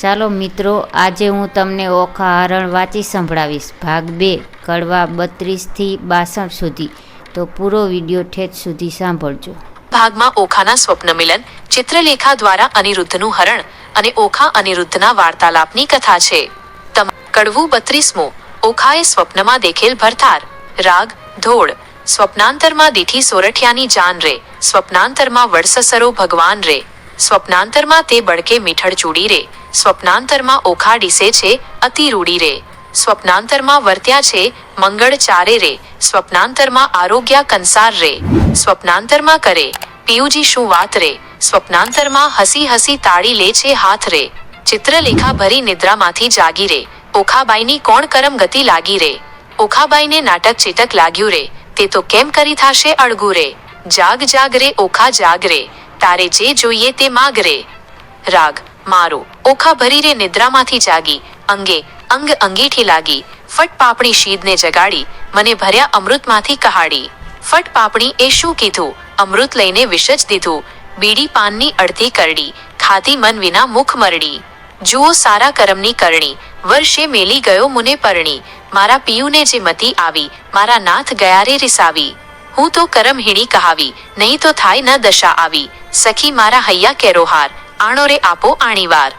ચાલો મિત્રો, આજે હું તમને ઓખા હરણ વાંચી સંભળાવીશ. ભાગ 2, કડવા 32 થી 62 સુધી. તો પૂરો વિડીયો ઠેઠ સુધી સાંભળજો. ભાગમાં ઓખાના સ્વપ્ન મિલન, ચિત્રલેખા દ્વારા અનિરુદ્ધનું હરણ અને ઓખા અનિરુદ્ધના વાર્તાલાપની કથા છે. કડવું 32મું. ઓખાએ સ્વપ્નમાં દેખેલ ભરથાર. રાગ ધોળ. સ્વપ્નાંતરમાં દીઠી સોરઠિયાની જાન રે, સ્વપ્નાંતરમાં વડસસરો ભગવાન રે, સ્વપ્નાંતરમાં તે બળકે મીઠળ ચૂડી રે, સ્વપ્નાંતરમાં ઓખા ડીસે છે અતિ રૂડી રે, સ્વપ્નાંતરમાં વર્ત્યા છે મંગળ ચારે રે, સ્વપ્નાંતરમાં આરોગ્ય કંસાર રે, સ્વપ્નાંતરમાં કરે પિયુજી શું વાત રે, સ્વપ્નાંતરમાં હસી હસી તાળી લે છે હાથ રે, ચિત્રલેખા ભરી નિદ્રામાંથી જાગી રે, ઓખાબાઈની કોણ કરમ ગતિ લાગી રે, ઓખાબાઈને નાટક ચેટક લાગ્યું રે, તે તો કેમ કરી થાશે અળગું રે, જાગ જાગ રે ઓખા જાગ રે, તારે જે જોઈએ તે માગ રે. રાગ મારો. ઓખા ભરી રે નિદ્રામાંથી જાગી, અંગે અંગ અંગીઠી લાગી, ફટ પાપણી શીદને જગાડી, મને ભર્યા અમૃતમાંથી કહાડી. ફટ પાપણી એ શું કીધું, અમૃત લઈને વિષ જ દીધું, બીડી પાનની અડધી કરડી, ખાધી મન વિના મુખ મરડી. જુઓ સારા કરમની કરણી, વર્ષે મેલી ગયો મુને પરણી, મારા પિયુને જે મતી આવી, મારા નાથ ગયા રે રિસાવી. હું તો કરમ હીણી કહાવી, નહીં તો થાય ન દશા આવી, સખી મારા હૈયા કેરો હાર, આણો રે આપો આણીવાર.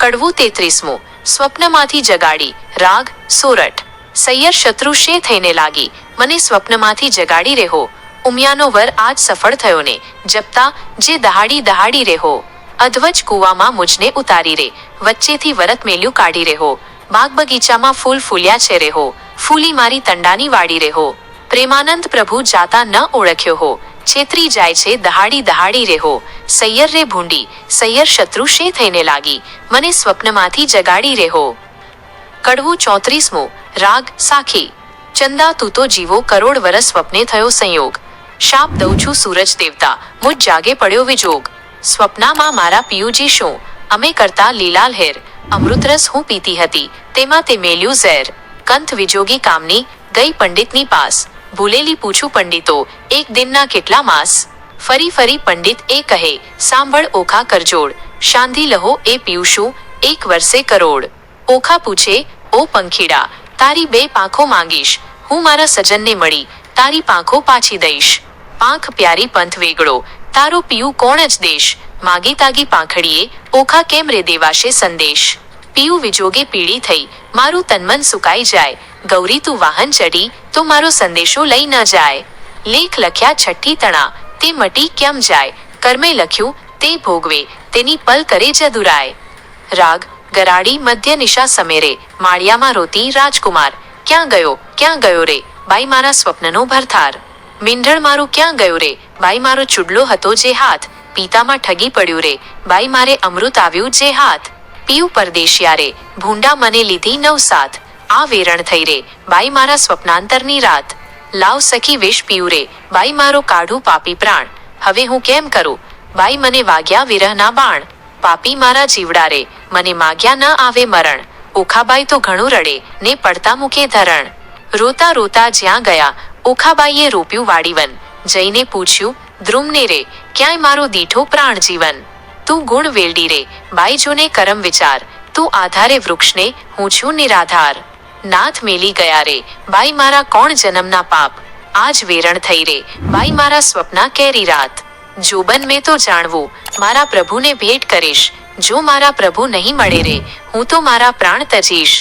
કડવું 33મું. સ્વપ્નમાંથી જગાડી. રાગ સોરઠ. સૈયર શત્રુ શે થઈને લાગી, મને સ્વપ્નમાંથી જગાડી રેહો, ઉમિયાનો વર આજ સફળ થયો ને, જપતા જે દહાડી દહાડી રેહો, અધવચ કૂવામાં મુજને ઉતારી રે, વચ્ચેથી વરત મેલ્યું કાઢી રેહો, બાગ બગીચામાં ફૂલ ફૂલ્યા છે રેહો, ફૂલી મારી તંડાની વાડી રેહો, પ્રેમાનંદ પ્રભુ જાતા ન ઓળખ્યો હો, છેતરી જાય છે દહાડી દહાડી રેહો, સૈયર રે ભૂંડી, સૈયર શત્રુ શે થઈને લાગી, મને સ્વપ્નમાંથી જગાડી રેહો. કડવું 34મું. રાગ સાખી. ચંદા તું તો જીવો કરોડ વરસ સ્વપ્ને થયો સંયોગ, શાપ દઉં છું સૂરજ દેવતા, મુજ જાગે પડ્યો વિજોગ, સ્વપ્નામાં મારા પિયુજી શું, અમે કરતા લીલાલ હેર, અમૃતરસ હું પીતી હતી, તેમાં તે મેલ્યું ઝેર, કંથ વિજોગી કામની ગઈ પંડિતની પાસ, ભૂલેલી પૂછું પંડિતો એક દિનના કેટલા માસ, ફરી ફરી પંડિત એ કહે સાંભળ ઓખા કરજોડ, શાંધી લહો એ પીયુશું એક વર્ષે કરોડ. ઓખા પૂછે ઓ પંખીડા, તારી 2 પાંખો માંગીશ, હું મારા સજનને મળી તારી પાંખો પાછી દઈશ, પાંખ પ્યારી પંથ વેગળો, તારો પિયુ કોણ જ દેશ, માગી તાગી પાંખડીએ ઓખા કેમ રે દેવાશે સંદેશ, પિયુ વિજોગે પીળી થઈ, મારું તનમન સુકાઈ જાય, ગૌરી તું વાહન ચડી તો મારો સંદેશો લઈ ન જાય, લેખ લખ્યા છઠ્ઠી તણા, તે મટી કેમ જાય, કર્મે લખ્યું તે ભોગવે, તેની પલ કરે જદુરાય. રાગ ગરાડી મધ્ય નિશા સમેરે, માળિયામાં રોતી રાજકુમાર, ક્યાં ગયો રે બાઈ મારા સ્વપ્નનો ભરથાર, મીંઢળ મારું ક્યાં ગયું રે બાઈ મારો ચૂડલો હતો જે હાથ, પિતામાં ઠગી પડ્યું રે બાઈ મારે અમૃત આવ્યું જે હાથ, પિયુ પરદેશિયા રે ભૂંડા મને લીધી નવસાથ, આ વેરણ થઈ રે બાઈ મારા સ્વપ્નાંતરની રાત, લાવ સખી વેશ પીયું રે બાઈ મારો કાઢું પાપી પ્રાણ, હવે હું કેમ કરું બાઈ મને વાગ્યા વિરહના બાણ, પાપી મારા જીવડા રે મને માગ્યા ન આવે મરણ, ઓખાબાઈ તો ઘણું રડે ને પડતા મૂકે ધરણ, રોતા રોતા જ્યાં ગયા ઓખાબાઈએ રોપ્યું વાડીવન, જઈને પૂછ્યું દ્રુમને રે ક્યાંય મારો દીઠો પ્રાણ જીવન, તું ગુણ વેલડી રે બાઈ જોને કરમ વિચાર, તું આધારે વૃક્ષને હું છું નિરાધાર, નાથ મેલી ગયા રે બાઈ મારા કોણ જન્મના પાપ, આજ વેરણ થઈ રે બાઈ મારા સ્વપ્ના કેરી રાત, જોબન મેં તો જાણવું મારા પ્રભુને ભેટ કરીશ, જો મારા પ્રભુ નહીં મળે રે હું તો મારા પ્રાણ તજીશ.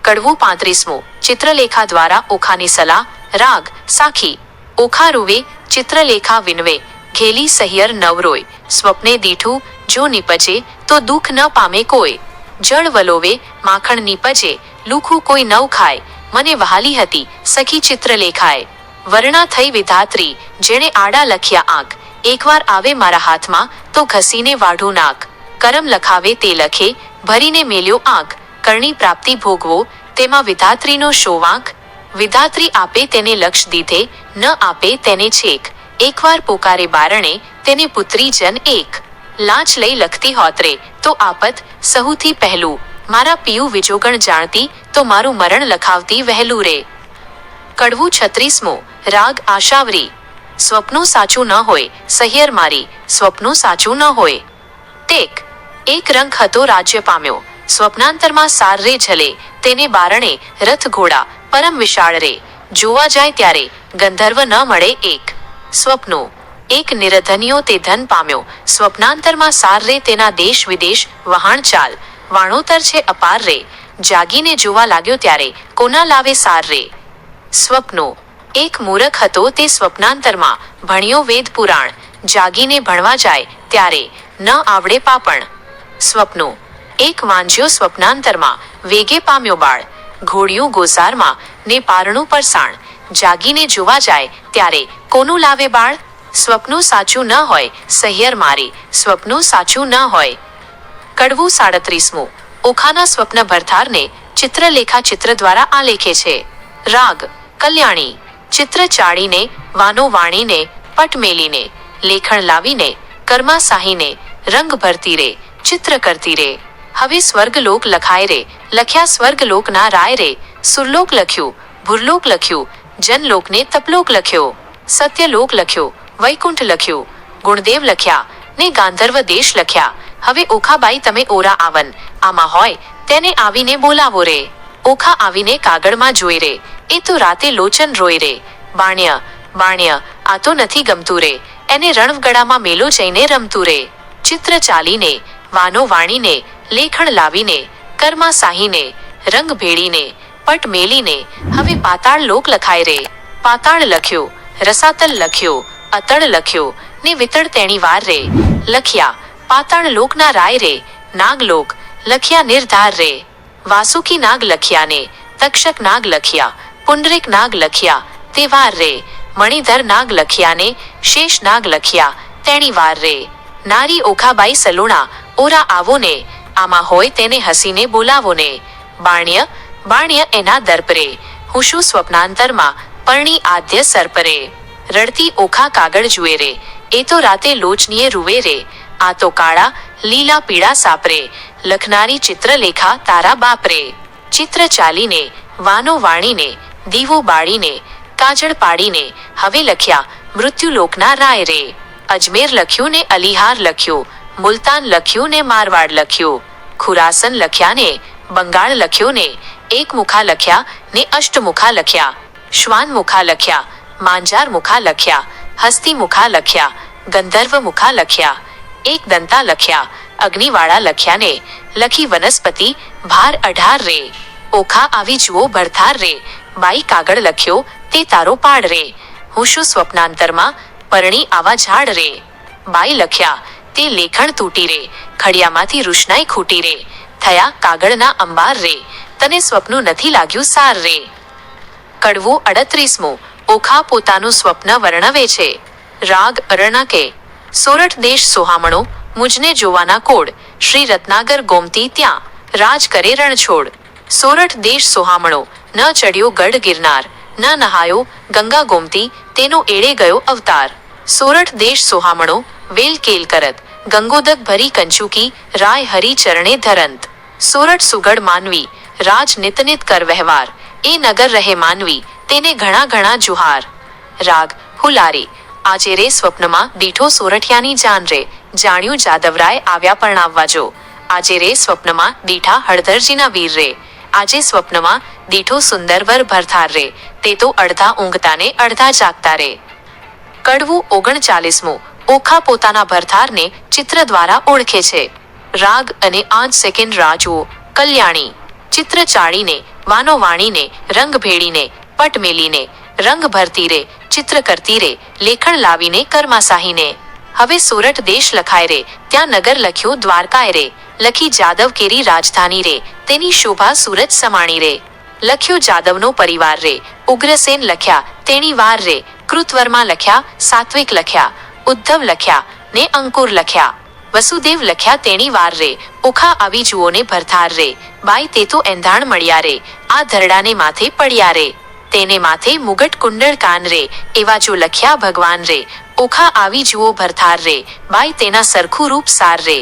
કડવું 35મું. ચિત્રલેખા દ્વારા ઓખાની સલાહ. રાગ સાખી. ઓખા રૂવે ચિત્રલેખા વિનવે, ઘેલી સહિયર નવરોય, સ્વપ્ને દીઠું જો નિપજે તો દુઃખ ન પામે કોઈ, જળ વલોવે માખણ નિપજે, લુખું કોઈ નવ ખાય, મને વહાલી હતી સખી ચિત્રલેખાએ, વર્ણા થઈ વિધાત્રી જેણે આડા લખ્યા આંક, એકવાર આવે મારા હાથમાં તો ઘસીને વાઢું નાક, કરમ લખાવે તે લખે ભરીને મેલ્યો આંક, કરણી પ્રાપ્તિ ભોગવો તેમાં વિધાત્રીનો શો વાંક, વિધાત્રી આપે તેને લક્ષ દીધે ન આપે તેને છેક, એકવાર પોકારે બારણે તેને પુત્રી જન એક, લાંચ લઈ લખતી હોતરે તો આપત સહુથી પહેલું, મારા પિયુ વિજોગણ જાણતી તો મારું મરણ લખાવતી વહેલું રે. કડવું 36મું. રાગ આશાવરી. સ્વપ્નું સાચું ન હોય સહિયર મારી, સ્વપ્નું સાચું ન હોય, ટેક એક રંગ હતો રાજ્ય પામ્યો, સ્વપ્નાંતરમાં સાર રે ઝલે, તેને બારણે રથ ઘોડા પરમ વિશાળ રે, જોવા જાય ત્યારે ગંધર્વ ન મળે એક. સ્વપ્નો. એક નિરધનિયો તે ધન પામ્યો, સ્વપ્નાંતરમાં સાર રે, તેના દેશ વિદેશ વહાણ ચાલ, વાણોતર છે અપાર રે, જાગીને જોવા લાગ્યો ત્યારે કોના લાવે સાર રે. સ્વપ્નો. એક મૂરખ હતો તે સ્વપ્નાંતરમાં, ભણ્યો વેદ પુરાણ, જાગીને ભણવા જાય ત્યારે ન આવડે પાપણ. સ્વપ્નો. એક વાંજ્યો સ્વપ્નાંતરમાં, વેગે પામ્યો બાળ, ઘોડિયું ગોસારમાં ને પારણું પરસાણ, જાગીને જોવા જાય ત્યારે કોનું લાવે બાળ. સ્વપ્નું સાચું ન હોય સહિયર મારી, સ્વપ્નું સાચું ન હોય. કડવું 37મું. ઓખાના સ્વપ્ન ભરથારને ચિત્રલેખા ચિત્ર દ્વારા આલેખે છે. રાગ કલ્યાણી. ચિત્ર ચાળીને, વાનો વાણીને, પટ મેલીને, લેખણ લાવીને, કર્મા સાહીને, રંગ ભરતી રે, ચિત્ર કરતી રે. હવે સ્વર્ગલોક લખાય રે, લખ્યા સ્વર્ગલોકના રાય રે, સુરલોક લખ્યું, ભૂરલોક લખ્યું, જનલોકને તપલોક લખ્યો, સત્યલોક લખ્યો, વૈકુંઠ લખ્યું, ગુણદેવ લખ્યા ને ગાંધર્વ દેશ લખ્યા. હવે ઓખાબાઈ તમે ઓરા આવન, આમાં હોય તેને આવીને બોલાવો રે. ઓખા આવીને કાગળમાં જોઈ રે, એ તો રાતે લોચન રોય રે. બાણ્ય બાણ્ય આ તો નથી ગમતું રે, એને રણવગડામાં મેલો જઈને રમતું રે. ચિત્ર ચાલીને, વાનો વાણીને, લેખણ લાવીને, કર્મા સાહીને, રંગ ભેળીને, પટ મેલીને, હવે પાતાળ લોક લખાય રે. પાતાળ લખ્યો, રસાતલ લખ્યો, અતળ લખ્યો ને વિતળ તેણી વાર રે. લખ્યા પાતાળ લોકના રાય રે, નાગલોક લખ્યા નિર્ધાર રે. વાસુકી નાગ લખ્યા ને તક્ષક નાગ લખ્યા, પુંડરીક નાગ લખ્યા તે વાર રે. મણિધર નાગ લખ્યા ને શેષ નાગ લખ્યા તેણી વાર રે. નારી ઓખાબાઈ સલુણા, ઓરા આવો ને, આમાં હોય તેને હસીને બોલાવો ને. બાણ્ય બાણ્ય એના દર્પરે, હું શું સ્વપ્નાંતરમાં પરણી આદ્ય સર્પરે. રડતી ઓખા કાગળ જુએ રે, એ તો રાતે લોચનીએ રૂવે રે. આ તો કાળા લીલા પીળા સાપરે, લખનારી ચિત્રલેખા તારા બાપરે. ચિત્ર ચાલીને, વાનો વાણીને, દીવો બાળીને, કાજળ પાડીને, હવે લખ્યા મૃત્યુલોકના રાય રે. અજમેર લખ્યું ને અલીહાર લખ્યું, મુલતાન લખ્યું ને મારવાડ લખ્યું, ખુરાસન લખ્યા ને બંગાળ લખ્યો ને, એકમુખા લખ્યા ને અષ્ટમુખા લખ્યા, શ્વાન મુખા લખ્યા, માંજાર મુખા લખ્યા, હસ્તી મુખા લખ્યા, ગંધર્વ મુખા લખ્યા, એક દંતા લખ્યા, અગ્નિવાળા લખ્યા ને લખી વનસ્પતિ ભાર 18 રે. ઓખા આવી જુઓ ભરથાર રે, બાઈ કાગળ લખ્યો તે તારો પાડ રે. હું શું સ્વપ્નાંતરમાં પરણી આવા ઝાડ રે. બાઈ લખ્યા તે લેખણ તૂટી રે, ખડિયામાંથી રૂશનાઈ ખૂટી રે, થયા કાગળના અંબાર રે, તને સ્વપ્નું નથી લાગ્યું સાર રે. કડવું 38મું. ઓખા પોતાનું સ્વપ્ન વર્ણવે છે. રાગ અરણકે. સોરઠ દેશ સોહામણો, મુજને જોવાના કોડ, શ્રી રત્નાગર ગોમતી ત્યાં રાજ કરે રણછોડ. સોરઠ દેશ સોહામણો, ન ચડ્યો ગઢ ગિરનાર, ન નહાયો ગંગા ગોમતી, તેનો એળે ગયો અવતાર. સોરઠ દેશ સોહામણો, વેલ કેલ કરત, ગંગોદક ભરી કંચુકી, રાય હરી ચરણે ધરંત. સોરઠ સુગઢ માનવી, રાજ નિતનિત કર વ્યવહાર, એ નગર રહે માનવી, તેને ઘણા ઘણા જુહાર. રાગ હુલારી. આજે રે સ્વપ્નમાં દીઠો સોરઠિયાની જાન રે, જાણ્યું જાદવરાય આવ્યા પરણાવવા જો. આજે રે સ્વપ્નમાં દીઠા હળધરજીના વીર રે, આજે સ્વપ્નમાં દીઠો સુંદરવર ભરથાર રે, તે તો અડધા ઊંઘતા ને અડધા જાગતા રે. કડવું 39મું. ઓખા પોતાના ભરથારને ચિત્ર દ્વારા ઓળખે છે. રાગ અને 8 સેકન્ડ રાહ જુઓ. કલ્યાણી. ચિત્ર ચાળીને, વાનો વાણીને, રંગ ભેળીને, પટ મેલીને, રંગ ભરતી રે, ચિત્ર કરતી રે, લેખણ લાવીને કર્મા સાહીને. હવે સોરઠ દેશ લખાય રે, ત્યાં નગર લખ્યું દ્વારકાય રે, લખી જાદવ કેરી રાજધાની રે, તેની શોભા સુરત સમાણી રે. લખ્યો જાદવનો પરિવાર રે, ઉગ્રસેન લખ્યા તેણી વાર રે, કૃતવર્મા લખ્યા, સાત્વિક લખ્યા, ઉદ્ધવ લખ્યા ને અંકુર લખ્યા, વસુદેવ લખ્યા તેણી વાર રે. ઓખા આવી જુઓને ભરથાર રે, બાઈ તે તો એંધાણ મળ્યા રે, આ ધરડાને માથે પડ્યા રે, તેને માથે મુગટ કુંડળ કાન રે, એવા જો લખ્યા ભગવાન રે. ઓખા આવી જુઓ ભરથાર રે, બાઈ તેના સરખું રૂપ સાર રે.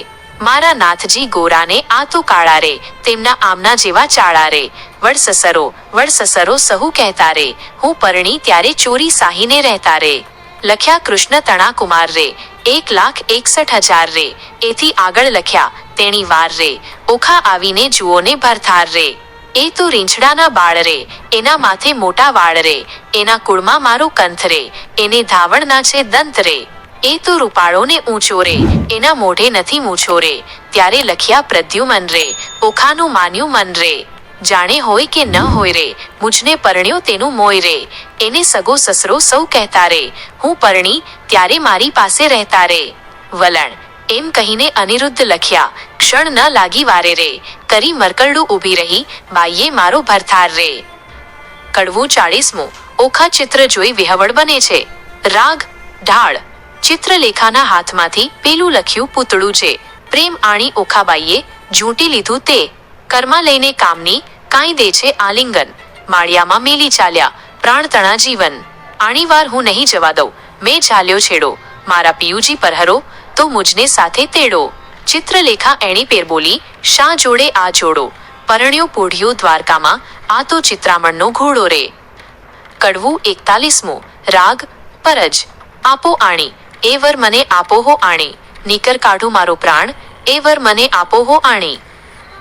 મારા નાથજી ગોરાને આ તો કાળા રે, તેમના આમના જેવા ચાળા રે. વડ સસરો સહુ કહેતા રે, હું પરણી ત્યારે ચોરી સાહીને રહેતા રે. લખ્યા કૃષ્ણ તણા કુમાર રે, 1,61,000 રે. એથી આગળ લખ્યા તેણી વાર રે, ઓખા આવીને જુઓને ભરથાર રે. એ તો રીંછડાના બાળ રે, એના માથે મોટા વાળ રે, એના કુળમાં મારો કંથ રે, એને ધાવણના છે દંત રે. એ તો રૂપાળો ને ઊંચો રે, એના મોઢે નથી મૂછો રે. ત્યારે લખ્યા પ્રદ્યુમન રે, ઓખાનું માન્યું મન રે. જાણે હોય કે ન હોય રે, મુજને પરણ્યો તેનું મોય રે. એને સગો સસરો સૌ કહેતા રે, હું પરણી ત્યારે મારી પાસે રહેતા રે. વલણ એમ કહીને અનિરુદ્ધ લખ્યા, ક્ષણ ન લાગી વારે રે, કરી મરકરડું ઊભી રહી, બાઈએ મારો ભરથાર રે. કડવું 40મું. ઓખા ચિત્ર જોઈ વિહવળ બને છે. રાગ ઢાળ. ચિત્રલેખાના હાથમાંથી પેલું લખ્યું પૂતળું છે. પ્રેમ આણી ઓખાબાઈએ ઝૂંટી લીધું તે, કર્મા લઈને કામની કાંઈ દે છે આલિંગન. માળિયામાં મેલી ચાલ્યા પ્રાણ તણા જીવન, આણી વાર હું નહીં જવા દઉં, મેં ચાલ્યો છેડો, મારા પિયુજી પરહરો તો મુજને સાથે તેડો. ચિત્રલેખા એણી પેર બોલી, શા જોડે આ જોડો, પરણ્યો પોઢિયો દ્વારકામાં, આ તો ચિત્રામણનો ઘોડો રે. કડવું 41મું. રાગ પરજ. આપો આણી, એ વર મને આપો હો આણી, નીકર કાઢું મારો પ્રાણ, એ વર મને આપો હો આણી.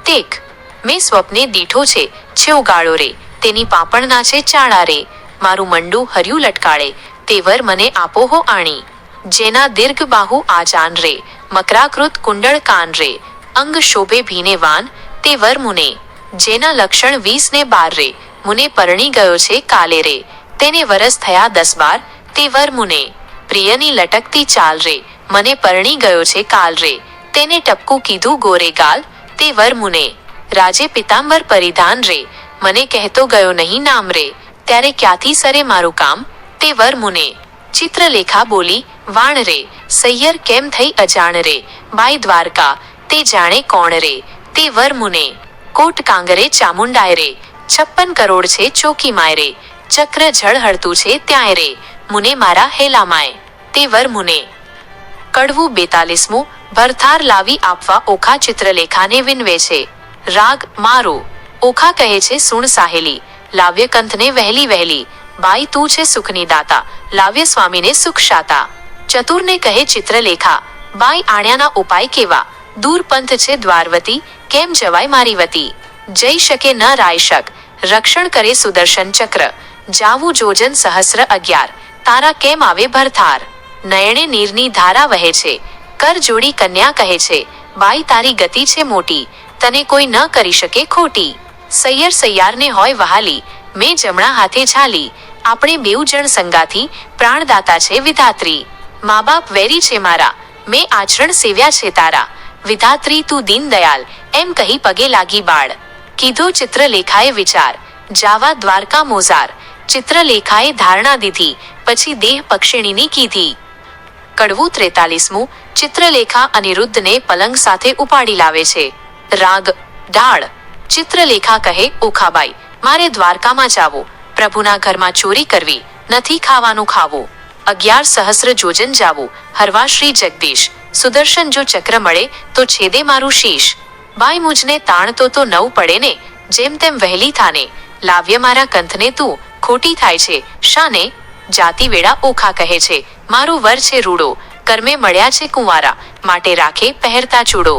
તેક. મેં સ્વપ્ને દીઠો છે છેઉ ગાળો રે, તેની પાપણના છે ચાળા રે, મારું મંડું હર્યું લટકાળે, તે વર મને આપો હો આણી. જેના દીર્ઘ બાહુ આજાન રે, મકરાકૃત કુંડળ કાન રે, અંગ શોભે ભીને વાન, તે વર મુને. જેના લક્ષણ 20 ને 12 રે, મુને પરણી ગયો છે કાલે રે, તેને વરસ થયા 10-12, તે વર મુને. પ્રિયની લટકતી ચાલ રે, મને પરણી ગયો છે કાલ રે, તેને ટપકું કીધું ગોરે ગાલ, તે વર મુને. રાજે પિતાંબર પરિધાન રે, મને કહેતો ગયો નહીં નામ રે, ત્યારે ક્યાંથી સરે મારું કામ, તે વર મુને. ચિત્રલેખા બોલી, વાણ રે, સૈયર કેમ થઈ અજાણ રે, બાઈ દ્વારકા તે જાણે કોણ રે, તે વર મુને. કોટ કાંગરે ચામુંડાય રે, 56 કરોડ છે ચોકી માય રે, ચક્ર જળ હળતું છે ત્યાંય રે, મુને મારા હેલામાય, તે વર મુને. કડવું 42મું. ભરથાર લાવી આપવા ઓખા ચિત્રલેખાને વિનવે છે. રાગ મારો. ઓખા કહે છે સુણ સાહેલી, લાવ્ય કંથને વહેલી વહેલી, બાઈ તું છે સુખની દાતા, લાવ્ય સ્વામીને સુખ શાતા. ચતુરને કહે ચિત્રલેખા, બાઈ આણ્યાના ઉપાય કેવા, દૂર પંથ છે દ્વારવતી, કેમ જવાય મારી વતી. જઈ શકે ન રાયશક, રક્ષણ કરે સુદર્શન ચક્ર, જાવું જોજન સહસ્ર 11, તારા કેમ આવે ભરથાર. નયણે નીરની ધારા વહે છે, કર જોડી કન્યા કહે છે, બાઈ તારી ગતિ છે મોટી, તને કોઈ ન કરી શકે ખોટી. સૈયર સૈયારને હોય વહાલી, મેં જમણા હાથે ઝાલી, આપણે બેઉ જણ સંગાથી, પ્રાણદાતા છે વિધાત્રી. મા બાપ વેરી છે મારા, મેં આચરણ સેવ્યા છે તારા, વિધાત્રી તું દીન દયાલ, એમ કહી પગે લાગી બાળ. કીધો ચિત્રલેખાએ વિચાર, જાવા દ્વારકા મોઝાર. ચિત્રલેખાએ ધારણા દીધી, પછી દેહ પક્ષિણીની કીધી. કડવું 43મું. ચિત્રલેખા અનિરુદ્ધને પલંગ સાથે ઉપાડી લાવે છે. રાગ ઢાળ. ચિત્રલેખા કહે, ઓખાબાઈ મારે દ્વારકામાં જાવું, પ્રભુના ઘરમાં ચોરી કરવી, નથી ખાવાનું ખાવું. 11 સહસ્ર જોજન જાવું, હરવા શ્રી જગદીશ, સુદર્શન જો ચક્ર મળે તો છેદે મારું શીશ. બાઈ મુજને તાણતો તો નવ પડે ને, જેમ તેમ વહેલી થાને, લાવ્ય મારા કંથને તું, ખોટી થાય છે શાને. જાતિ વેળા ઓખા કહે છે, મારો વર છે રૂડો, કર્મે મળ્યા છે કુંવારા, માટે રાખે પહેરતા ચૂડો.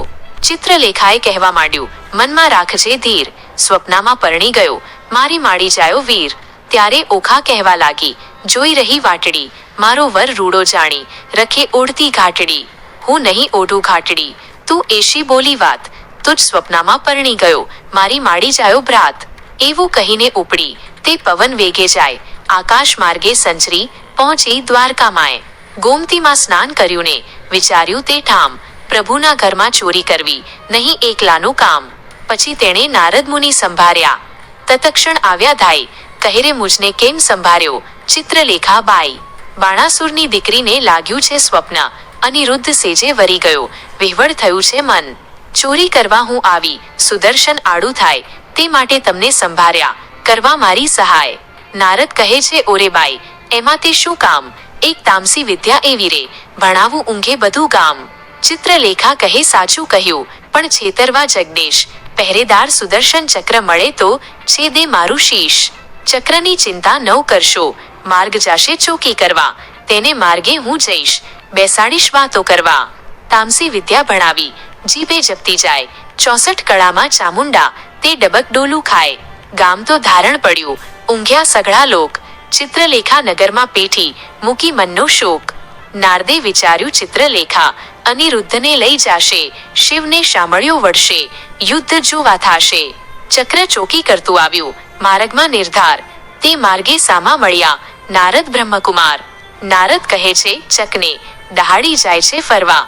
ચિત્રલેખાએ કહેવા માંડ્યું, મનમાં રાખજે ધીર, સ્વપ્નમાં પરણી ગયો, મારી માડી જાયો વીર. ત્યારે ઓખા કહેવા લાગી, જોઈ રહી વાટડી, મારો વર રૂડો જાણી, રખે ઓઢતી ઘાટડી. હું નહીં ઓઢું ઘાટડી, તું એશી બોલી વાત, તુજ સ્વપ્નમાં પરણી ગયો, મારી માડી જાયો ભ્રાત. એવું કહીને ઉપડી, તે પવન વેગે જાય, આકાશ માર્ગે સંચરી, પહોંચી દ્વારકામાય. ગોમતીમાં સ્નાન કર્યું ને, વિચાર્યું તે ઠામ, પ્રભુના ઘરમાં ચોરી કરવી, નહીં એકલાનું કામ. પછી તેણે નારદ મુનિ સંભાર્યા, તત્ક્ષણ આવ્યા ધાઈ, કહે રે મુજને કેમ સંભાર્યો, ચિત્રલેખા બાઈ. બાણાસુરની દીકરીને લાગ્યું છે સ્વપ્ન, અનિરુદ્ધ સેજે વરી ગયો, વિહવળ થયું છે મન. ચોરી કરવા હું આવી, સુદર્શન આડું થાય, તે માટે તમને સંભાર્યા, કરવા મારી સહાય. નારદ કહે છે ઓરે બાઈ, એમાં તે શું કામ, એક તામસી વિદ્યા એવી રે, ભણાવું ઊંઘે બધું ગામ. ચિત્રલેખા કહે સાચું કહ્યું, પણ છેતરવા જગદીશ, પહેરેદાર સુદર્શન ચક્ર મળે તો છેદે મારું શીશ. ચક્રની ચિંતા ન કરશો, માર્ગ જાશે ચોકી કરવા, તેને માર્ગે હું જઈશ, બેસાડીશ વાતો કરવા. તામસી વિદ્યા ભણાવી, જીભે જપતી જાય. 64 કળામાં ચામુંડા, તે ડબક ડોલું ખાય. ગામ તો ધારણ પડ્યું, ઊંઘ્યા સઘળા લોક. ચિત્રલેખા નગરમાં પેઠી, મૂકી મનનો શોક. નારદે વિચાર્યું ચિત્રલેખા, અનિરુદ્ધને લઈ જાશે. શિવને શામળિયો વળશે, યુદ્ધ જોવા થાશે. ચક્ર ચોકી કરતું આવ્યું, માર્ગમાં નિર્ધાર. તે માર્ગે સામા મળ્યા નારદ બ્રહ્મકુમાર. નારદ કહે છે ચકને, દહાડી જાય છે ફરવા.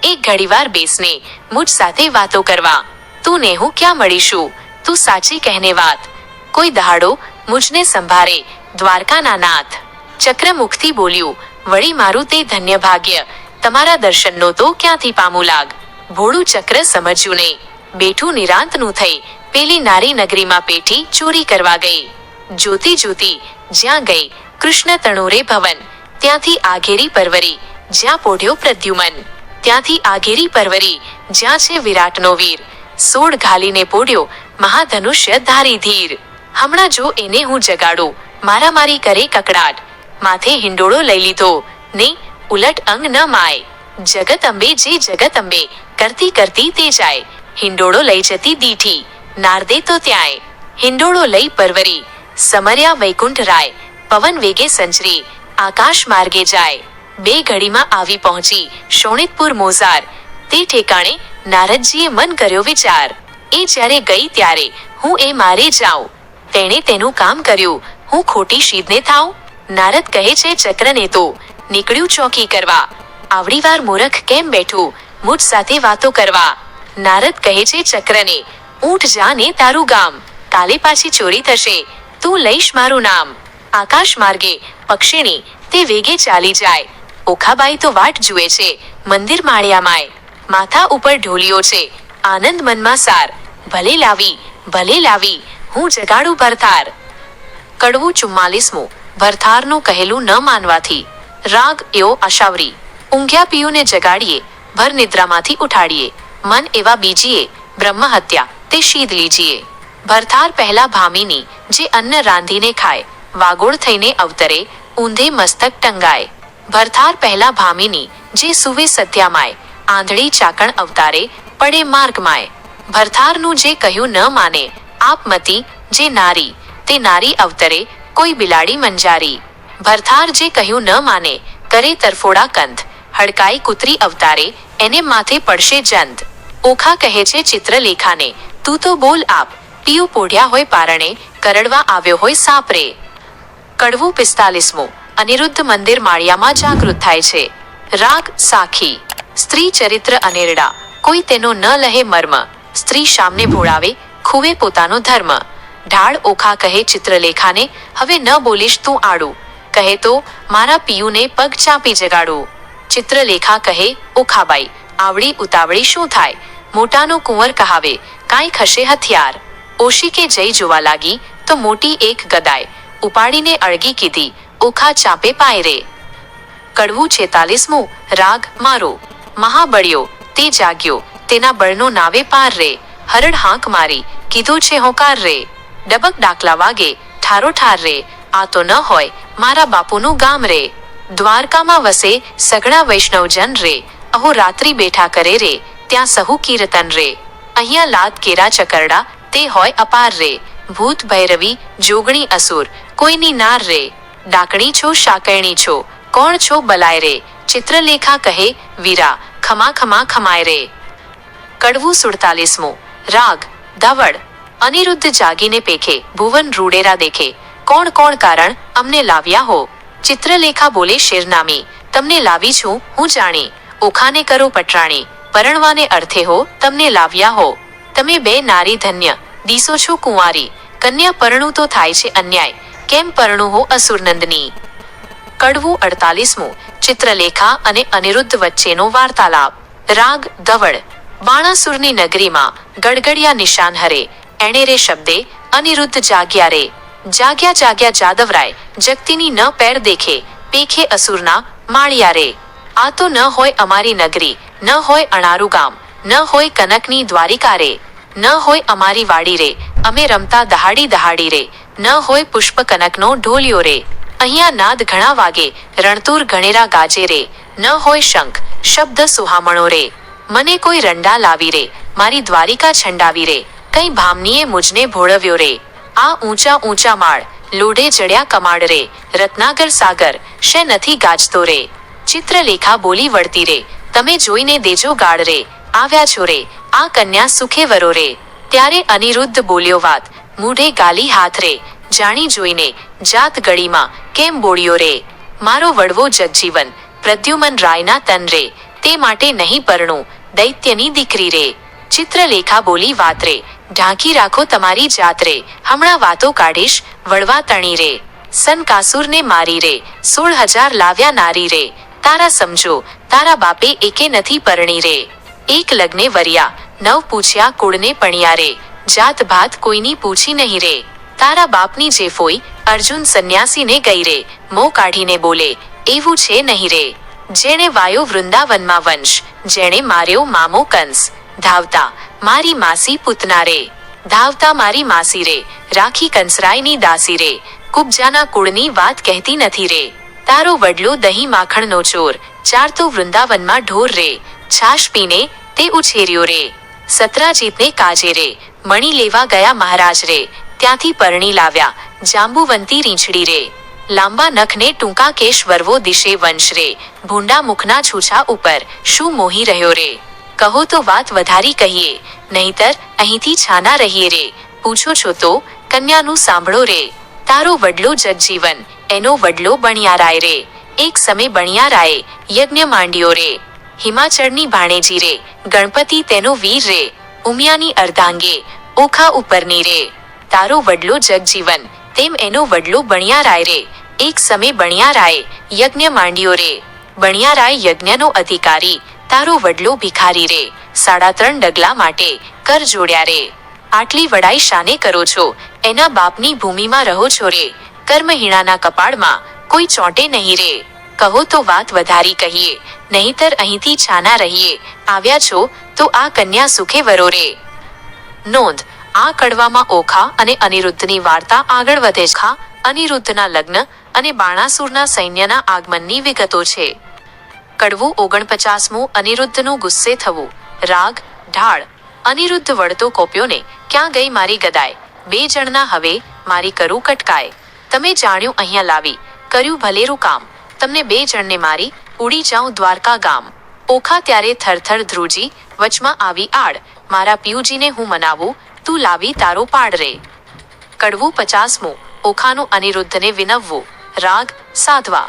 એક ઘડીવાર બેસને, મુજ સાથે વાતો કરવા. તું ને હું ક્યાં મળીશું, તું સાચી કહેને વાત. કોઈ દહાડો મુજને સંભારે, દ્વારકાના નાથ. ચક્ર મુખથી બોલ્યું, વળી મારું તે ધન્ય ભાગ્ય, તમારા દર્શનનો તો ક્યાંથી પામું લાગ. ભોળું ચક્ર સમજ્યું નહીં, બેઠું નિરાંતનું થઈ. પેલી નારી નગરીમાં પેઠી ચોરી કરવા ગઈ. જોતી જોતી જ્યાં ગઈ કૃષ્ણ તણુરે ભવન, ત્યાંથી આઘેરી પરવરી, જ્યાં પોઢ્યો પ્રદ્યુમન. ત્યાંથી આઘેરી પરવરી, જ્યાં છે વિરાટનો વીર. સોળ ઘાલીને પોઢ્યો, મહાધનુષ્ય ધારી ધીર. હમણાં જો એને હું જગાડું, મારામારી કરે કકડાટ. માથે હિંડોળો લઈ લીધો, ને ઉલટ અંગ ન માય. જગત અંબે જે જગત અંબે, કરતી કરતી તે જાય. હિંડોળો લઈ જતી દીઠી, નારદે તો ત્યાંય. હિંડોળો લઈ પરવરી, સમર્યા વૈકુંઠ રાય. પવન વેગે સંચરી, આકાશ માર્ગે જાય. બે ઘડીમાં આવી પહોંચી શોણિતપુર મોઝાર. તે ઠેકાણે નારદજીએ મન કર્યો વિચાર. એ જ્યારે ગઈ ત્યારે હું એ મારે જાઉં. તેણે તેનું કામ કર્યું, હું ખોટી શીદને થાઉં. નારદ કહે છે ચક્રને તો, નીકળ્યું ચોકી કરવા. આવડી વાર મૂરખ કેમ બેઠું, મુજ સાથે વાતો કરવા. નારદ કહે છે ચક્રને, ઊંઠ જા ને તારું ગામ. કાલે પાછી ચોરી થશે, તું લઈશ મારું નામ. આકાશ માર્ગે પક્ષીણી, તે વેગે ચાલી જાય. ઓખાબાઈ તો વાટ જુએ છે, મંદિર માળિયામાંય. માથા ઉપર ઢોલિયો છે, આનંદ મનમાં સાર. ભલે લાવી, હું જગાડું ભરથાર. કડવું 44મું. ભરથારનું કહેલું ન માનવાથી. રાગ એવો આશાવરી. ઊંઘ્યા પિયુને જગાડીએ, ભર નિદ્રામાંથી ઉઠાડીએ. મન એવા બીજીએ, બ્રહ્મ હત્યા તે શીદ લીજીએ. ભરથાર પહેલા ભામીની, જે અન્ન રાંધીને ખાય. વાગોળ થઈને અવતરે, ઊંધે મસ્તક ટંગાય. ભરથાર પહેલા ભામીની, જે સુવે સત્યામાય. આંધળી ચાકણ અવતારે, પડે માર્ગમાય. ભરથારનું જે કહ્યું ન માને, આપમતી જે નારી, તે નારી અવતરે, કોઈ બિલાડી મંજારી. ભરથાર જે કહ્યું ન માને, કરે તરફોડા કંથ. હડકાઈ કૂતરી અવતારે, એને માથે પડશે જંત. ઓખા કહે છે ચિત્રલેખાને, તું તો બોલ આપ. પિયું પોઢ્યા હોય પારણે, કરડવા આવ્યો હોય સાપ રે. કડવું 45મું. અનિરુદ્ધ મંદિર માળિયામાં જાગૃત થાય છે. રાગ સાખી. સ્ત્રી ચરિત્ર અનેરડા, કોઈ તેનો ન લહે મર્મ. સ્ત્રી શામને ભોળાવે, ખુવે પોતાનો ધર્મ. ઢાળ ઓખા કહે ચિત્રલેખાને, હવે ન બોલીશ તું આડું. કહે તો મારા પિયુને પગ ચાપી જગાડું. ચિત્રલેખા કહે, ઓખાબાઈ, આવડી ઉતાવળી શું થાય. મોટાનો કુંવર કહાવે, કાંઈ ખસે હથિયાર. ઓશિકે જઈ જોવા લાગી, તો મોટી એક ગદાય. ઉપાડીને અળગી કીધી, ઓખા ચાપે પાય રે. કડવું 46મું. રાગ મારો. મહાબળ્યો, તે જાગ્યો, તેના બળનો નાવે પાર રે. હરડ હાંક મારી, કીધો છે હોકાર રે. ડબક ડાકલા વાગે, ઠારો ઠાર રે. આ તો ન હોય, મારા બાપુનું ગામ રે. દ્વારકામાં વસે સઘળા વૈષ્ણવજન રે. અહો રાત્રિ બેઠા કરે રે, ત્યાં સહુ કીર્તન રે. અહીંયા લાદ કેરા ચકરડા, તે હોય અપાર રે. ભૂત ભૈરવી, જોગણી અસુર, કોઈની નાર રે. ડાકણી છો શાકરણી છો, કોણ છો બલાય રે. ચિત્રલેખા કહે, વીરા, ખમા ખમા ખમાય રે. કડવું 47મું. રાગ ધવડ. અનિરુદ્ધ જાગીને પેખે, ભુવન રૂડેરા દેખે. કોણ કોણ કારણ અમને લાવ્યા હો. ચિત્રલેખા બોલે શિરનામી, તમને લાવી છું હું જાણી. ઓખાને કરો પટરાણી, પરણવાને અર્થે હો તમને લાવ્યા હો. તમે બે નારી ધન્ય, દીસો છો કુંવારી. કન્યા પરણું તો થાય છે અન્યાય, કેમ પરણું હો અસુરનંદની. કડવું 48મું. ચિત્રલેખા અને અનિરુદ્ધ વચ્ચેનો વાર્તાલાપ. રાગ ધવડ. બાણાસુરની નગરીમાં ગડગડિયા નિશાન હરે. એણે રે શબ્દે અનિરુદ્ધ જાગ્યા રે. જાગ્યા જાદવરાય, જગતીની ન પેર દેખે. પેખે અસુરના માળિયા રે. આ તો ન હોય અમારી નગરી, ન હોય અણારું ગામ, ન હોય કનકની દ્વારિકા રે. ન હોય અમારી વાડી રે, અમે રમતા દહાડી રે. ન હોય પુષ્પ કનકનો ઢોલિયો રે. અહીંયા નાદ ઘણા વાગે, રણતુર ગણેરા ગાજે રે, ન હોય શંખ શબ્દ સુહામણો રે. મને કોઈ રંડા લાવી રે, મારી દ્વારિકા છંડાવી રે, કઈ ભામનીએ મુજને ભોળવ્યો રે. આ ઊંચા ઊંચા માળ, લોઢે ચડ્યા કમાડ રે, રત્નાગર સાગર શે નથી ગાજતો રે. ચિત્રલેખા બોલી વળતી રે, તમે જોઈને દેજો ગાળ રે, આવ્યા છો રે આ કન્યા સુખે વરો રે. ત્યારે અનિરુદ્ધ બોલ્યો વાત, મૂઢે ગાલી હાથ રે, જાણી જોઈને જાત ગળીમાં કેમ બોળ્યો રે. મારો વડવો જગજીવન પ્રદ્યુમન રાયના તન રે, તે માટે નહીં પરણું દૈત્યની દીકરી રે. ચિત્રલેખા બોલી વાત રે, ઢાંકી રાખો તમારી જાત રે, હમણાં વાતો કાઢીશ વળવા તણી રે. સનકાસુરને મારી રે, 16,000 લાવ્યા નારી રે, તારા સમજો તારા બાપે એકે નથી પરણી રે. એક લગ્ને વર્યા, 9 પૂછ્યા કુળને પણ્યા રે, જાત ભાત કોઈની પૂછી નહીં રે. તારા બાપની જે ફોઈ અર્જુન સંન્યાસીને ગઈ રે, મોં કાઢીને બોલે એવું છે નહીં રે. જેણે વાયો વૃંદાવનમાં વંશ, જેણે માર્યો મામો કંસ, ધાવતા મારી માસી પૂતના રે, ધાવતા મારી માસી રે, રાખી કંસરાયની દાસી રે. કુબજાના કુળની વાત કહેતી નથી રે. તારો વડલો દહીં માખણનો ચોર, ચારતો વૃંદાવનમાં ઢોર રે, છાશ પીને તે ઉછેર્યો રે. સત્રાજીતને કાજે રે, મણી લેવા ગયા મહારાજ રે, ત્યાંથી પરણી લાવ્યા જાંબુવંતી રીંછડી રે. લાંબા નખને ટૂંકા કેશ વરવો દિશે વંશ રે, ભૂંડા મુખના છૂછા ઉપર શું મોહી રહ્યો રે. કહો તો વાત વધારી કહીએ, નહીતર અહીંથી છાના રહીએ રે. પૂછો છો તો કન્યાનું સાંભળો રે. તારો વડલો જગજીવન, એનો વડલો બણિયારાય રે. એક સમય બણિયારાયે યજ્ઞ માંડ્યો રે. હિમાચળની ભાણેજી રે, ગણપતિ તેનો વીર રે, ઉમિયાની અર્ધાંગે ઓખા ઉપરની રે. તારો વડલો જગજીવન, તેમ એનો વડલો બણિયારાય રે. એક સમય બણિયારાયે યજ્ઞ માંડ્યો રે. બણિયારાય યજ્ઞનો અધિકારી, તારો વડલો ભિખારી રે. 3.5 ડગલા માટે કર જોડ્યા રે. આટલી વડાઈ શાને કરો છો, એના બાપની ભૂમિમાં રહો છો રે. કર્મહીણાના કપાળમાં કોઈ ચોંટે નહીં રે. કહો તો વાત વધારી કહીએ, નહીતર અહીંથી છાના રહીએ. આવ્યા છો તો આ કન્યા સુખે વરો રે. નોંધ, આ કડવામાં ઓખા અને અનિરુદ્ધની વાર્તા આગળ વધે છે. અનિરુદ્ધના લગ્ન અને બાણાસુરના સૈન્યના આગમનની વિગતો છે. કડવું 49મું અનિરુદ્ધનું ગુસ્સે થવું. રાગ ઢાળ. અનિરુદ્ધ વળતો કોપ્યોને, ક્યાં ગઈ મારી ગદાય, 2 જણના હવે મારી કરું કટકાય. તમે જાણ્યું અહીંયા લાવી, કર્યું ભલેરું કામ, તમને 2 જણને મારી ઉડી જાઉં દ્વારકા ગામ. ઓખા ત્યારે થરથર ધ્રુજી, વચમાં આવી આડ, મારા પિયુજીને હું મનાવું, તું લાવી તારો પાડ રે. કડવું 50મું ઓખાનું અનિરુદ્ધને વિનવવું. રાગ સાધવા.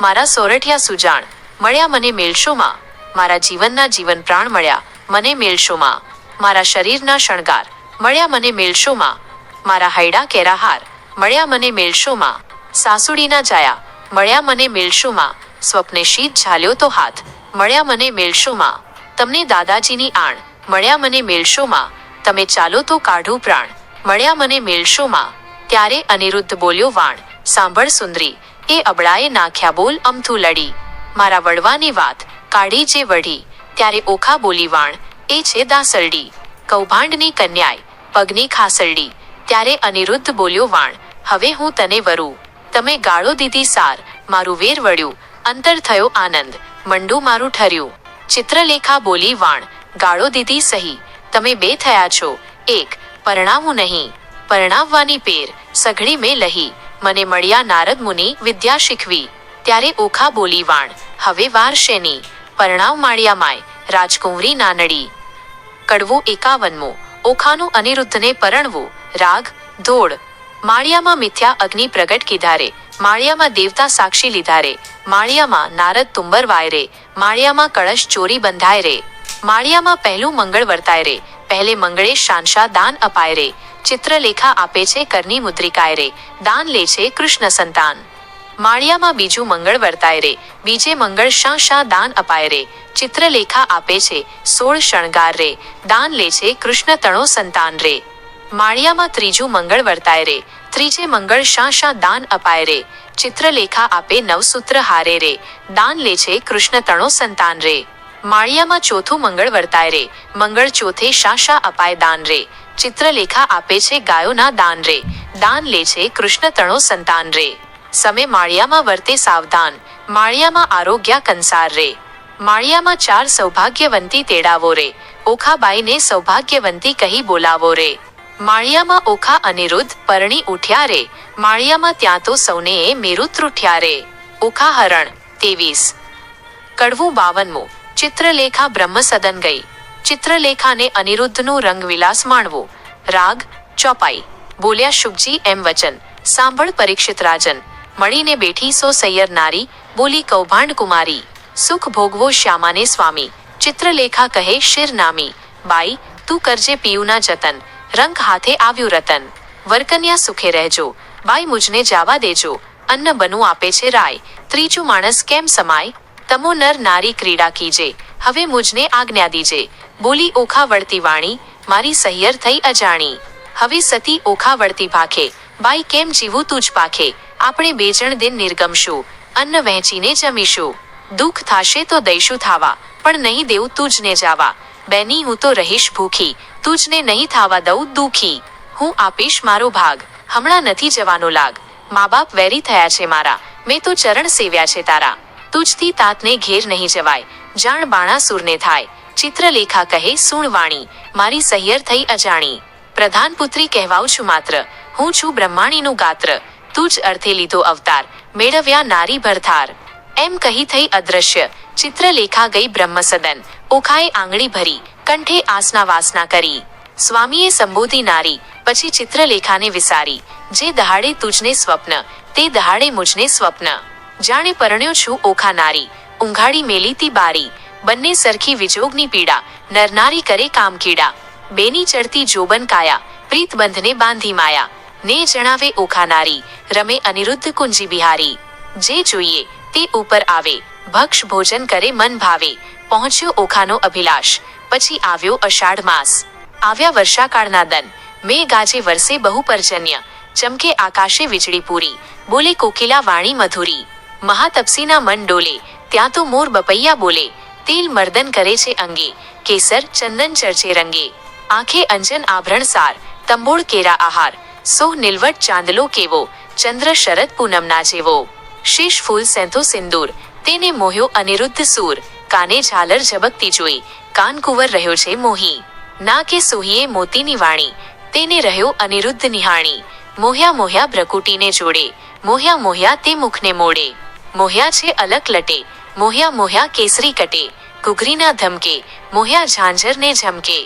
મારા સોરઠિયા સુજાણ, મળ્યા મને મેળશોમાં, મારા જીવનના જીવન પ્રાણ મળ્યા મને મેળશોમાં. મારા શરીરના શણગાર મળ્યા મને મેળશોમાં, મારા હૈડા કેરાહાર મળ્યા મને મેળશોમાં. સાસુડીના જાયા મળ્યા મને મેળશોમાં, સ્વપ્ને શીત ઝાલ્યો તો હાથ મળ્યા મને મેળશોમાં. તમને દાદાજીની આણ મળ્યા મને મેળશોમાં, તમે ચાલો તો કાઢું પ્રાણ મળ્યા મને મેળશોમાં. ત્યારે અનિરુદ્ધ બોલ્યો વાણ, સાંભળ સુંદરી, એ અબળાએ નાખ્યા બોલ અમથું લડી, મારા વડવાની વાત કાઢી જે વઢી. ત્યારે ઓખા બોલી વાણ, એ છે દાસરડી, કૌભાંડની કન્યાય પગની ખાસરડી. ત્યારે અનિરુદ્ધ બોલ્યો વાણ, હવે હું તને વરું. તમે ગાળો દીધી સાર, મારું વેર વળ્યું, અંતર થયો આનંદ, મંડું મારું ઠર્યું. ચિત્રલેખા બોલી વાણ, ગાળો દીધી સહી, તમે 2 થયા છો, 1 પરણાવું નહીં, પરણાવવાની પેર સઘળી મેં લહી, મને મળ્યા નારદ મુનિ વિદ્યા શીખવી. ત્યારે ઓખા બોલી વાણ, હવે વાર શેની, પરણાવ માળિયા માય રાજકુંવરી નાનડી. કડવું 51મું ઓખાનું અનિરુદ્ધને પરણવું. રાગ ધોળ. માળિયામાં મિથ્યા અગ્નિ પ્રગટ કીધા રે, માળિયામાં દેવતા સાક્ષી લીધા રે, માળિયામાં નારદ તુંબર વાય રે, માળિયામાં કળશ ચોરી બંધાય રે, માળિયામાં પહેલું મંગળ વર્તાય રે, પહેલે મંગળે શાનશા દાન અપાય રે. ચિત્રલેખા આપે છે કરની મુદ્રિકાય રે, દાન લે છે કૃષ્ણ સંતાન. માળિયામાં બીજું મંગળ વર્તાય રે, બીજે મંગળ શા દાન અપાય રે. ચિત્રલેખા આપે છે 16 શણગાર રે, દાન લે છે કૃષ્ણ તણો સંતાન રે. માળિયામાં ત્રીજું મંગળ વર્તાય રે, ત્રીજે મંગળ શા દાન અપાય રે. ચિત્રલેખા આપે 9 સૂત્ર હારે રે, દાન લે છે કૃષ્ણ તણો સંતાન રે. માળિયામાં ચોથું મંગળ વર્તાય રે, મંગળ ચોથે શા અપાય દાન રે. ચિત્રલેખા આપે છે ગાયોના દાન રે, દાન લે છે કૃષ્ણ તણો સંતાન રે. સમે માળિયામાં વર્તે સાવધાન, માળિયામાં આરોગ્ય કંસાર રે. માળિયામાં 4 સૌભાગ્યવંતી તેડાવો રે, ઓખાબાઈને સૌભાગ્યવંતી કહી બોલાવો રે. માળિયામાં ઓખા અનિરુદ્ધ પરણી ઉઠ્યા રે, માળિયામાં ત્યાં તો સૌને મેરુત રૂઠ્યા રે. ઓખા હરણ 23. કડવું 52. ચિત્રલેખા બ્રહ્મસદન ગઈ. ચિત્રલેખાને અનિરુદ્ધનું રંગવિલાસ માણવો. રાગ ચોપાઈ. બોલ્યા શુકજી એમ વચન, સાંભળ પરીક્ષિત રાજન. મળીને બેઠી સો સૈયર નારી, બોલી કૌભાંડ કુમારી. સુખ ભોગવો શ્યામાને સ્વામી, ચિત્રલેખા કહે શિર નામી. બાઈ તું કરજે પિયુના જતન, રંગ હાથે આવ્યું રતન. વરકન્યા સુખે રહેજો, બાઈ મુજને જાવા દેજો. અન્ન બનું આપે છે રાય, ત્રીજું માણસ કેમ સમાય. તમો નર નારી ક્રીડા કીજે, હવે મુજને આજ્ઞા દીજે. બોલી ઓખા વળતી વાણી, મારી સહિયર થઈ અજાણી. હવે સતી ઓખા વળતી ભાખે, બાઈ કેમ જીવું તુજ પાખે. આપણે બે જણ દિન નિર્ગમશું, અન્ન વહેંચીને જમીશું. દુઃખ થાશે તો દઈશું થાવા, પણ નહીં દેવું તુજને જાવા. બેની હું તો રહીશ ભૂખી, તુજને નહીં થાવા દઉં દુઃખી. હું આપીશ મારો ભાગ, હમણાં નથી જવાનો લાગ. મા બાપ વેરી થયા છે મારા, મેં તો ચરણ સેવ્યા છે તારા. તુજથી તાતને ઘેર નહીં જવાય, જાણ બાણાસુરને થાય. ચિત્રલેખા કહે સુણ વાણી, મારી સહિયર થઈ અજાણી. પ્રધાન પુત્રી કહેવાઉં છું માત્ર, હું છું બ્રહ્માણીનું ગાત્ર. તુજ અર્થે લીધો અવતાર, મેળવ્યા નારી ભરથાર. એમ કહી થઈ અદ્રશ્ય, ચિત્રલેખા ગઈ બ્રહ્મસદન. ઓખાએ આંગળી ભરી, કંઠે આસના વાસના કરી. સ્વામીએ સંબોધી નારી, પછી ચિત્રલેખાને વિસારી. જે દહાડે તુજને સ્વપ્ન, તે દહાડે મુજને સ્વપ્ન. જાણે પરણ્યો છું ઓખા નારી, ઊંઘાડી મેલી તી બારી. બંને સરખી વિજોગની પીડા, નરનારી કરે કામ કીડા. બેની ચડતી જોબન કાયા, પ્રીત બંધને બાંધી માયા. ને જણાવે ઓખા નારી, રમે અનિરુદ્ધ કુંજી બિહારી. જે જોઈએ તે ઉપર આવે, ભક્ષ ભોજન કરે મન ભાવે. પહોંચ્યો ઓખાનો અભિલાષ, પછી આવ્યો અષાઢ માસ. આવ્યા વર્ષાકાળના દન, મેં ગાજે વરસે બહુ પર્જન્ય. ચમકે આકાશે વીજળી પૂરી, બોલે કોકિલા વાણી મધુરી. મહાતપસીના મન ડોલે, ત્યાં તો મોર બપૈયા બોલે. તેલ મર્દન કરે છે અંગે, કેસર ચંદન ચર્ચે રંગે. આંખે અંજન આભરણ સાર, તંબોળ કેરા આહાર. સોહ નિલવટ ચાંદલો કેવો, ચંદ્ર શરદ પૂનમના જેવો. શીશ ફૂલ સેંથો સિંદૂર, તેને મોહ્યો અનિરુદ્ધ સૂર. કાને ઝાલર ઝબકતી જોઈ, કાન કુંવર રહ્યો છે મોહી. ના કે સોહીએ મોતીની વાણી, તેને રહ્યો અનિરુદ્ધ નિહાણી. મોહ્યા મોહ્યા ભ્રકુટીને જોડે, મોહ્યા મોહ્યા તે મુખને મોડે. મોહ્યા છે અલક લટે, મોહ્યા મોહ્યા કેસરી કટે. ઘૂઘરીના ધમકે, મોહ્યા ઝાંઝરને ઝમકે.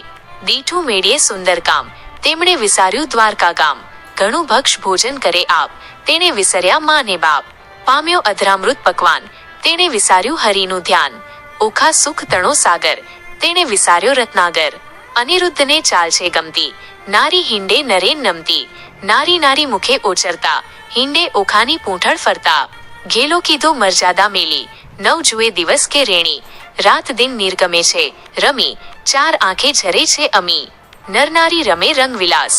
દીઠું મેળીએ સુંદર કામ, તેમણે વિસાર્યું દ્વારકા ગામ. ઘણું ભક્ષ ભોજન કરે આપ, તેને વિસર્યા માને બાપ. પામ્યો અધરામૃત પકવાન, તેને વિસાર્યું હરિનું ધ્યાન. ઓખા સુખ તણો સાગર, તેને વિસાર્યો રત્નાગર. અનિરુદ્ધને ચાલ છે ગમતી, નારી હિંડે નરે નમતી. નારી નારી મુખે ઓચરતા, હિંડે ઓખાની પૂંઠળ ફરતા. ઘેલો કીધો મર્યાદા મેલી, નવ જુએ દિવસ કે રેણી. રાત દિન નિર્ગમે છે રમી, 4 આંખે ઝરે છે અમી. નરનારી રમે રંગવિલાસ,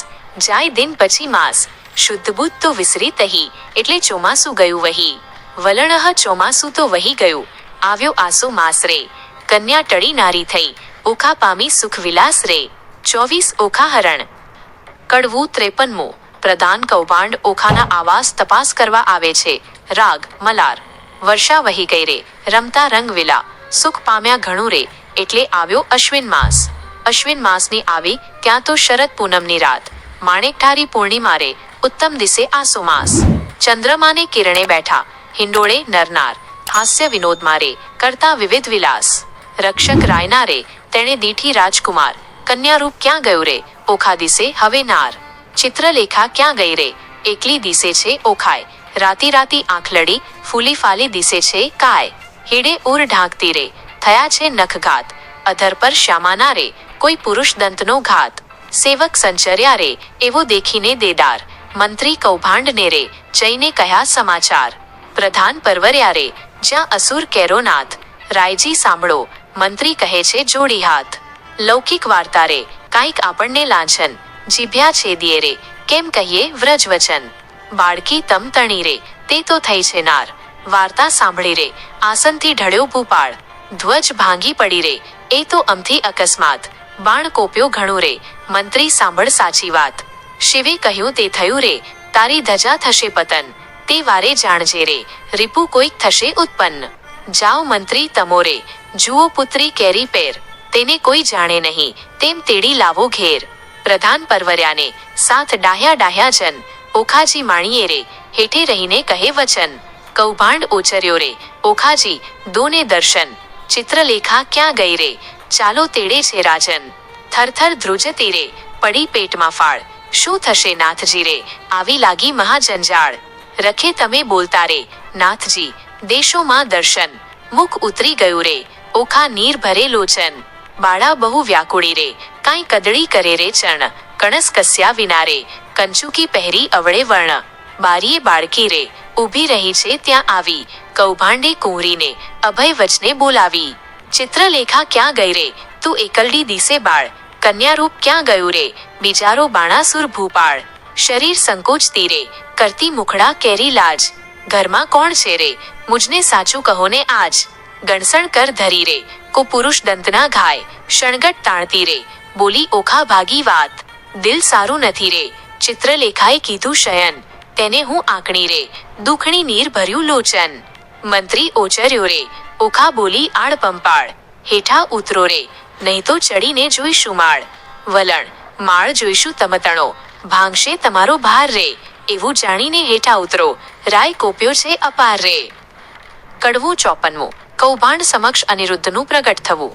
જાય દિન પછી માસ. શુદ્ધ બુદ્ધ તો વિસરી તહી, એટલે ચોમાસું ગયું વહી. વલણહ ચોમાસું તો વહી ગયું, આવ્યો આસો માસ રે. કન્યા ટળી નારી થઈ, ઓખા પામી સુખ વિલાસ રે. 24 ઓખા હરણ. કડવું 53. પ્રધાન કૌભાંડ ઓખાના આવાસ તપાસ કરવા આવે છે. રાગ મલાર. વર્ષા વહી ગઈ રે, રમતા રંગવિલા. સુખ પામ્યા ઘણું રે, એટલે આવ્યો અશ્વિન માસ. અશ્વિન માસની આવી, ત્યાં તો શરદ પૂનમની રાત. માણેકઠારી પૂર્ણિમા રે, ઉત્તમ દિસે આસો માસ. ચંદ્રમાને કિરણે બેઠા, હિંડોળે નરનાર. હાસ્ય વિનોદ મારે, કરતા વિવિધ વિલાસ. રક્ષક રાયના રે, તેણે દીઠી રાજકુમાર. કન્યારૂપ ક્યાં ગયું રે, ઓખા દિસે હવે નાર. ચિત્રલેખા ક્યાં ગઈ રે, એકલી દિસે છે ઓખાય. રાતી રાતી આંખ લડી, ફૂલી ફાલી દિસે છે કાય. હીડે ઉર ઢાંકતી રે, થયા છે નખઘાત. અધર પર શ્યામાના રે, કોઈ પુરુષ દંતનો ઘાત. સેવક સંચર્યા રે, એવો દેખીને દેદાર. મંત્રી કૌભાંડને રે, જઈને કહ્યા સમાચાર. પ્રધાન પરવર્યા રે, જ્યાં અસુર કેરો નાથ. રાયજી સાંભળો, મંત્રી કહે છે જોડી હાથ. લૌકિક વાર્તા રે, કાંઈક આપણને લાંછન. જીભ્યા છેદીએ રે, કેમ કહીએ વ્રજ વચન. બાળકી તમ તણી રે, તે તો થઈ છે નાર. વાર્તા સાંભળી રે, આસનથી ઢળ્યો ભૂપાળ. ધ્વજ ભાંગી પડી રે, એ તો અમથી અકસ્માત. બાણ કોપ્યો ઘણું રે, મંત્રી સાંભળ સાચી વાત. શિવે કહ્યું તે થયું રે, તારી ધજા થશે પતન. તે વારે જાણજે રે, રીપુ કોઈક થશે ઉત્પન્ન. જાઓ મંત્રી તમોરે, જુઓ પુત્રી કેરી પેર, તેને કોઈ જાણે નહીં, તેમ તેડી લાવો ઘેર. પ્રધાન પરવર્યાને, સાથ ડાહ્યા ડાહ્યા જન, ઓખાજી માણીએ રે, હેઠે રહીને કહે વચન. કૌભાંડ ઓચર્યો રે, ઓખાજી, દોને દર્શન, ચિત્રલેખા ક્યાં ગઈ રે, ચાલો તેડે છે રાજન. થરથર ધ્રુજતી રે, પડી પેટમાં ફાળ, શું થશે નાથજી રે, આવી લાગી મહાજંજાળ. રખે તમે બોલતા રે, નાથજી, દેશોમાં દર્શન, મુખ ઉતરી ગયું રે, ઓખા નીર ભરે લોચન. બાળા બહુ વ્યાકુળી રે, કાંઈ કદળી કરે રે ચણ, કણસ કસ્યા વિના રે, કંચુકી પહેરી અવળે વર્ણ. બારીએ બાળકી રે, ઊભી રહી છે ત્યાં આવી, કૌભાંડે કુંવરીને, અભય વચને બોલાવી. ચિત્રલેખા ક્યાં ગઈ રે, તું એકલડી દિસે બાળ, કન્યારૂપ ક્યાં ગયું રે, બિચારો બાણાસુર ભૂપાળ. શરીર સંકોચતી રે, કરતી મુખડા કેરી લાજ, ઘરમાં કોણ છે રે, મુજને સાચું કહો ને આજ. ગણસણ કર ધરી રે, કો પુરુષ દંતના ઘાય, શણગટ તાણતી રે, બોલી ઓખા ભાગી વાત. દિલ સારું નથી રે, ચિત્રલેખાએ કીધું શયન, તેને હું આંકણી રે, દુખણી નીર ભર્યું લોચન. મંત્રી ઓચર્યો રે, ઓખા બોલી આડ પંપાળ, હેઠા ઉતરો રે, નહીં તો ચડીને જોઈશું માળ. વલણ, માળ જોઈશું તમતણો, ભાંગશે તમારો ભાર રે, એવું જાણીને હેઠા ઉતરો, રાય કોપ્યો છે અપાર રે. કડવું 54. કૌભાંડ સમક્ષ અનિરુદ્ધનું પ્રગટ થવું.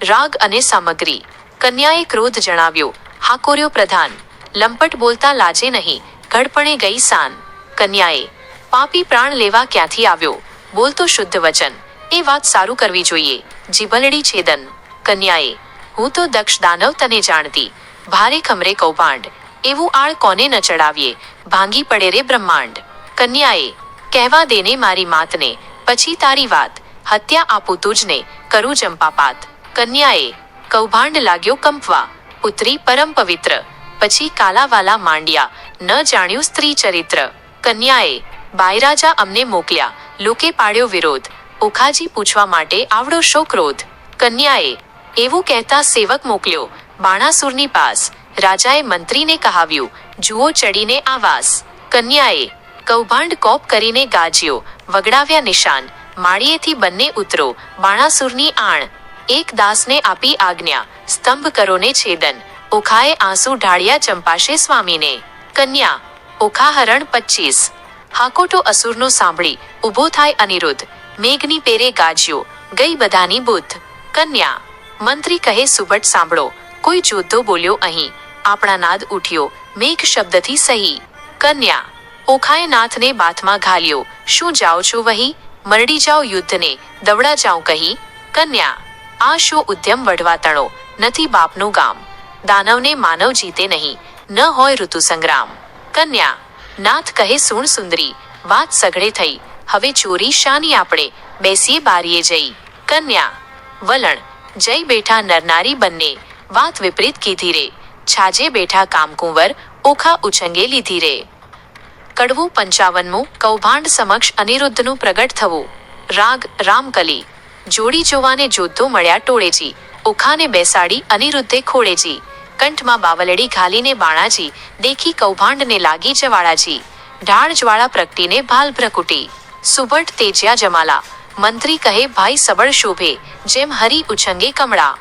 રાગ અને સામગ્રી. કન્યાએ ક્રોધ જણાવ્યો, હાકોર્યો પ્રધાન, લંપટ બોલતા લાજે નહીં, ઘડપણે ગઈ સાન. કન્યાએ, પાપી પ્રાણ લેવા ક્યાંથી આવ્યો, બોલતો શુદ્ધ વચન, એ વાત સારું કરવી જોઈએ, જીભલડી છેદન. કન્યાએ, હું તો દક્ષ દાનવ તને જાણતી, ભારે ખમરે કૌભાંડ, એવું આળ કોને ન ચડાવીએ, ભાંગી પડે રે બ્રહ્માંડ. કન્યાએ, કહેવા દેને મારી માતને, પછી તારી વાત, હત્યા આપું તુજને, કરું ચંપાપાત. કન્યાએ, કૌભાંડ લાગ્યો કંપવા, પુત્રી પરમ પવિત્ર, પછી કાલાવાલા માંડ્યા, ન જાણ્યું સ્ત્રી ચરિત્ર. કન્યાએ, બાયરાજા અમને મોકલ્યા, લોકે પાડ્યો વિરોધ, ઓખાજી પૂછવા માટે આવડો શો ક્રોધ. કન્યાએ, એવું કહેતા સેવક મોકલ્યો, બાણાસુરની પાસ, રાજાએ મંત્રીને કહાવ્યું, જુઓ ચડીને આવાસ. કન્યાએ, કૌભાંડ કોપ કરીને ગાજ્યો, વગડાવ્યા નિશાન, માળીએથી બંને ઉતરો, બાણાસુરની આણ. એક દાસને આપી આજ્ઞા, સ્તંભ કરો ને છેદન, ઓખાએ આંસુ ઢાળ્યા ચંપાશે સ્વામીને. કન્યા, ઓખાહરણ 25. હાકોટો અસુરનો સાંભળી, ઊભો થાય અનિરુદ્ધ, મેઘની પેરે ગાજ્યો, ગઈ બધાની બુદ્ધ. કન્યા, મંત્રી કહે સુબટ સાંભળો, કોઈ જોધો બોલ્યો અહીં, આપણા નાદ ઉઠ્યો, મેઘ શબ્દથી સહી. કન્યા, ઓખાએ નાથને બાથમાં ઘાલ્યો, શું જાઓ છો વહી, મરડી જાઓ યુદ્ધને, દવડા જાઉં કહી. કન્યા, આ શો ઉદ્યમ વઢવા તણો, નથી બાપનું ગામ, દાનવને માનવ જીતે નહીં, ન હોય ઋતુ સંગ્રામ. કન્યા, નાથ કહે સુણ સુંદરી, વાત સઘળે થઈ, હવે ચોરી શાની આપણે, બેસીએ બારીએ જઈ. કન્યા, વલણ, જઈ બેઠા નરનારી બંને, વાત વિપરીત કીધી રે, છાજે બેઠા કામકુંવર, ઓખા ઉછંગે લીધી રે. કડવું 55. કૌભાંડ સમક્ષ અનિરુદ્ધનું પ્રગટ થવું. રાગ રામકલી. જોડી જોવાને જોધો મળ્યા ટોળેજી, ઓખાને બેસાડી અનિરુદ્ધે ખોળેજી, કંઠમાં બાવલડી ઘાલીને બાણાજી, દેખી કૌભાંડને લાગી જવાળાજી, ઢાળ જ્વાળા પ્રગટીને ભાલ ભ્રકુટી. સુભટ તેજ્યા જમાલા, મંત્રી કહે ભાઈ સબળ શોભે, જેમ હરી ઉછંગે કમળા.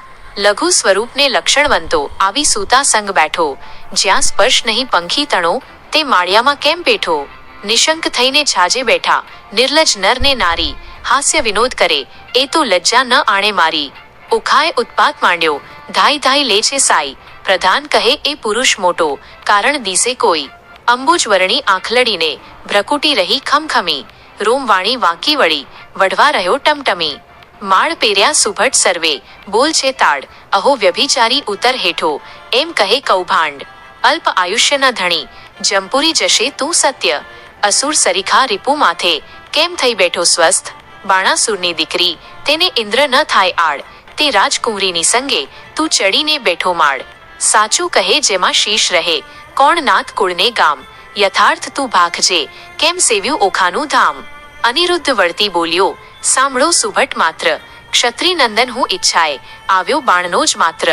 લઘુ સ્વરૂપને લક્ષણવંતો, આવી સૂતા સંગ બેઠો, જ્યાં સ્પર્શ નહીં પંખી તણો, તે માળિયામાં કેમ પેઠો. નિશંક થઈને છાજે બેઠા, નિર્લજ નર ને નારી, હાસ્ય વિનોદ કરે, એ તો લજ્જા ન આણે મારી. ઓખાએ ઉત્પાત માંડ્યો, ધાઈ ધાઈ લે છે સાઈ, પ્રધાન કહે એ પુરુષ મોટો, કારણ દિસે કોઈ. અંબુજ વર્ણી આંખલડીને, ભ્રકુટી રહી ખમખમી, રોમવાણી વાંકી વળી, વઢવા રહ્યો ટમટમી. માળ પેર્યા સુભટ સર્વે, બોલ છે તાડ, અહો વ્યભિચારી ઉતર હેઠો, એમ કહે કૌભાંડ. અલ્પ આયુષ્યના ધણી, જંપુરી જશે તું સત્ય, અસુર સરીખા રીપુ માથે, કેમ થઈ બેઠો સ્વસ્થ. બાણાસુરની દીકરી, તેને ઇન્દ્ર ન થાય આડ, તે રાજકુંવરીની સંગે, તું ચડીને બેઠો માળ. સાચું કહે જેમાં શીશ રહે, કોણ નાથ કુળને ગામ, યથાર્થ તું ભાખજે, કેમ સેવ્યું ઓખાનું ધામ. અનિરુદ્ધ વળતી બોલ્યો, સાંભળો સુભટ માત્ર, ક્ષત્રિ નંદન હું ઈચ્છાએ, આવ્યો બાણનો જ માત્ર.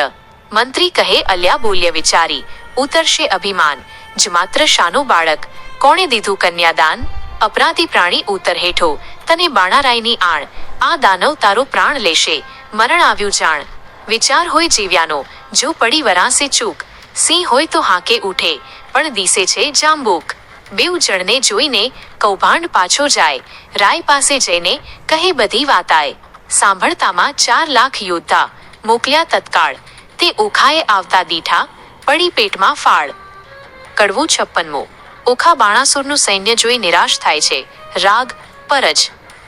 મંત્રી કહે અલ્યા બોલ્ય વિચારી, ઉતરશે અભિમાન, જ માત્ર શાનું બાળક, કોણે દીધું કન્યાદાન. અપરાધી પ્રાણી ઉતર હેઠો, તને બાણારાયની આણ, આ દાનવ તારો પ્રાણ લેશે, મરણ આવ્યું જાણ. વિચાર હોય જીવ્યાનો, જો પડી વરાસે ચૂક, સિંહ હોય તો હાંકે ઉઠે, પણ દીસે છે જાંબુક. બેઉ જણને જોઈને કૌભાંડ પાછો જાય, રાય પાસે જઈને કહે બધી વાતાય. સાંભળતામાં 4 લાખ યોદ્ધા મોકલ્યા તત્કાળ, તે ઓખાએ આવતા દીઠા, પડી પેટમાં ફાળ. કડવું 56. ઓખા બાણાસુરનું સૈન્ય જોઈ નિરાશ થાય છે. રાગ પરજ.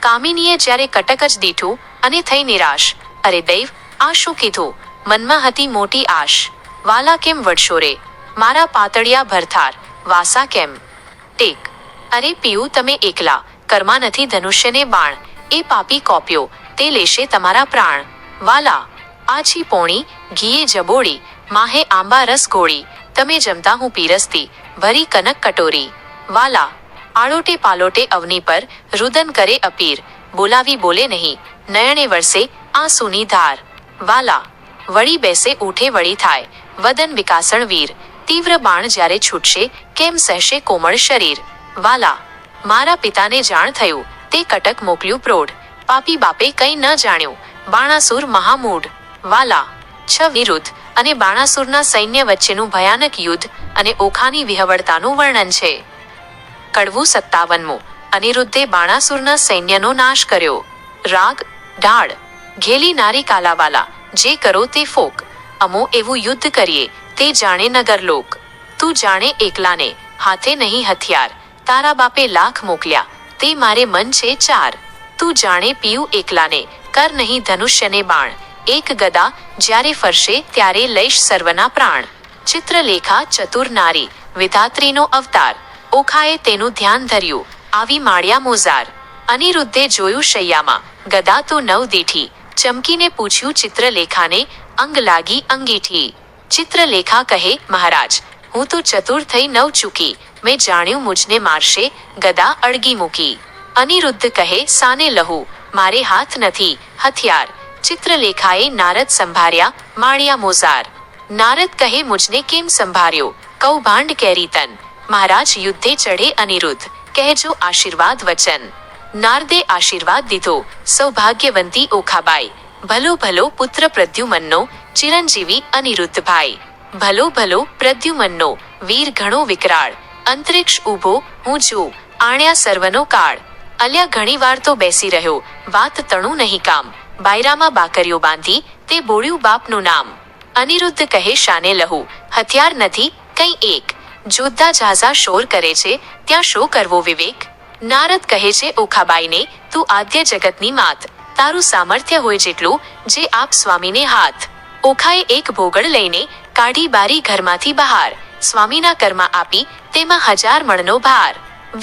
કામિનીએ જ્યારે કટક જ દીઠું અને થઈ નિરાશ. અરે દૈવ, આ શું કીધું? મનમાં હતી મોટી આશ. વાલા કેમ વળશો રે, મારા પાતળિયા ભરથાર, વાસા કેમ ટેક? અરે પિયું તમે એકલા, કર્મા નથી ધનુષ્યને બાણ, એ પાપી કોપ્યો, તે લેશે તમારા પ્રાણ. વાલા, આછી પોણી ઘીએ જબોળી, માહે આંબા રસ ગોળી, તમે જમતા હું પીરસતી, ભરી કનક કટોરી. વાલા, આળોટે પાલોટે અવની પર રુદન કરે અપીર, બોલાવી બોલે નહીં, નયણે વરસે આંસુની ધાર. વાલા, વળી બેસે ઉઠે વળી થાય, વદન વિકાસણ વીર, તીવ્ર બાણ જ્યારે છૂટશે કેમ સહેશે કોમળ શરીર. વાલા, મારા પિતાને જાણ થયું, તે કટક મોકલ્યું પ્રોઢ, પાપી બાપે કંઈ ન જાણ્યું, બાણાસુર મહામૂઢ. વાલા, 6 વિરુદ્ધ અને બાણાસુરના સૈન્ય વચ્ચેનું ભયાનક યુદ્ધ અને ઓખાની વિહવળતાનું વર્ણન છે. કડવું 57. અનિરુદ્ધે બાણાસુરના સૈન્યનો નાશ કર્યો. રાગ ઢાળ. ઘેલી નારી કાલાવાલા, જે કરો તે ફોક, અમો એવું યુદ્ધ કરીએ, તે જાણે નગરલોક. તું જાણે એકલાને, હાથે નહીં હથિયાર, તારા બાપે લાખ મોકલ્યા, તે મારે મન છે 4. તું જાણે પીયું એકલાને, કર નહીં ધનુષ્યને બાણ, એક ગદા જ્યારે ફરશે ત્યારે લઈશ સર્વના પ્રાણ. ચિત્રલેખા ચતુર નારી, વિધાત્રીનો અવતાર, ઓખાએ તેનું ધ્યાન ધર્યું, આવી માળ્યા મોઝાર. અનિરુદ્ધે જોયું શૈયામાં, ગદા તો 9 દીઠી, ચમકીને પૂછ્યું ચિત્રલેખાને, અંગ લાગી અંગીઠી. ચિત્રલેખા કહે, મહારાજ, હું તો ચતુર થઈ 9 ચૂકી, મેં જાણ્યું મુજને મારશે, ગદા અળગી મૂકી. અનિરુદ્ધ કહે, સાને લહુ, મારે હાથ નથી હથિયાર. ચિત્રલેખાએ નારદ સંભાર્યા, માળ્યા મોઝાર. નારદ કહે, મુજને કેમ સંભાર્યો, કૌભાંડ કેરી તન. મહારાજ યુદ્ધે ચઢે અનિરુદ્ધ, કહેજો આશીર્વાદ વચન. નારદે આશીર્વાદ દીધો, સૌભાગ્યવંતી ઓખાબાઈ, ભલો ભલો પુત્ર પ્રદ્યુમનનો, ચિરંજીવી અનિરુદ્ધભાઈ. ભલો ભલો પ્રદ્યુમનનો, વીર ઘણો વિકરાળ, અંતરિક્ષ ઊભો હું જોઉં, આણ્યા સર્વનો કાળ. અલ્યા ઘણીવાર તો બેસી રહ્યો, વાત તણું નહીં કામ, બાયરામાં બાકરીઓ બાંધી, તે બોળ્યું બાપનું નામ. અનિરુદ્ધ કહે, શાને લહુ, હથિયાર નથી કંઈ એક, જોદ્ધા ઝાઝા શોર કરે છે, ત્યાં શો કરવો વિવેક? નારદ કહે છે, ઓખાબાઈને, તું આદ્ય જગતની માત, તારું સામર્થ્ય હોય જેટલું, જે આપ સ્વામીને હાથ. ઓખાએ એક ભોગળ લઈને કાઢી બારી ઘરમાંથી બહાર, સ્વામીના કરમાં આપી, તેમાં 1000 મણનો ભાર.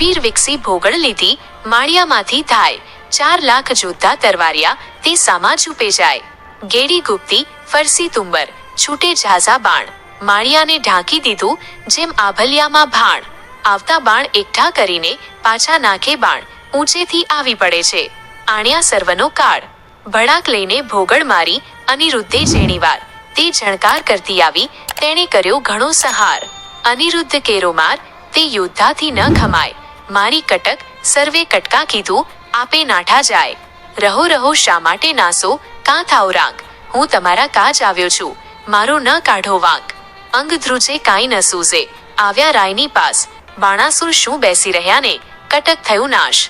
વીર વિકસી ભોગળ લીધી, માળિયામાંથી થાય, 4 લાખ જોદ્ધા તરવાર્યા, તે સામા ચૂપે જાય. ગેડી ગુપ્તી ફરસી તુંબર, છૂટે ઝાઝા બાણ, માળિયાને ઢાંકી દીધું જેમ આભલિયામાં ભાણ. આવતા બાણ એકઠા કરીને પાછા નાખે બાણ, ઊંચેથી આવી પડે છે, આણ્યા સર્વનો કાળ. ભડાક લઈને ભોગળ મારી અનિરુદ્ધે જેણીવાર, તે ઝણકાર કરતી આવી, તેણે કર્યો ઘણો સહાર. અનિરુદ્ધ કેરો માર, તે યોદ્ધાથી ન ખમાય, મારી કટક સર્વે કટકા કીધું, આપે નાઠા જાય. રહો રહો શા માટે નાસો, કાં થાવ રાંક, હું તમારા કાજ આવ્યો છું, મારો ન કાઢો વાંક. અંગ ધ્રુજે કાંઈ ન સૂઝે, આવ્યા રાયની પાસ, બાણાસુર શું બેસી રહ્યા ને, કટક થયું નાશ.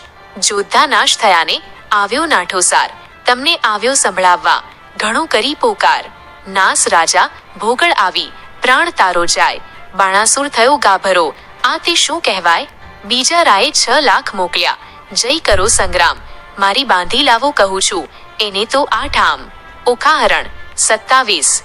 જોદ્ધા નાશ થયાને, આવ્યો નાઠો સાર, તમને આવ્યો સંભળાવવા, ઘણું કરી પોકાર. નાસ રાજા, ભોગળ આવી, પ્રાણ તારો જાય, બાણાસુર થયો ગાભરો, આ તે શું કહેવાય? બીજા રાયે 6 લાખ મોકલ્યા, જય કરો સંગ્રામ, મારી બાંધી લાવો કહું છું, એને તો આ ઠામ. ઓખાહરણ 27.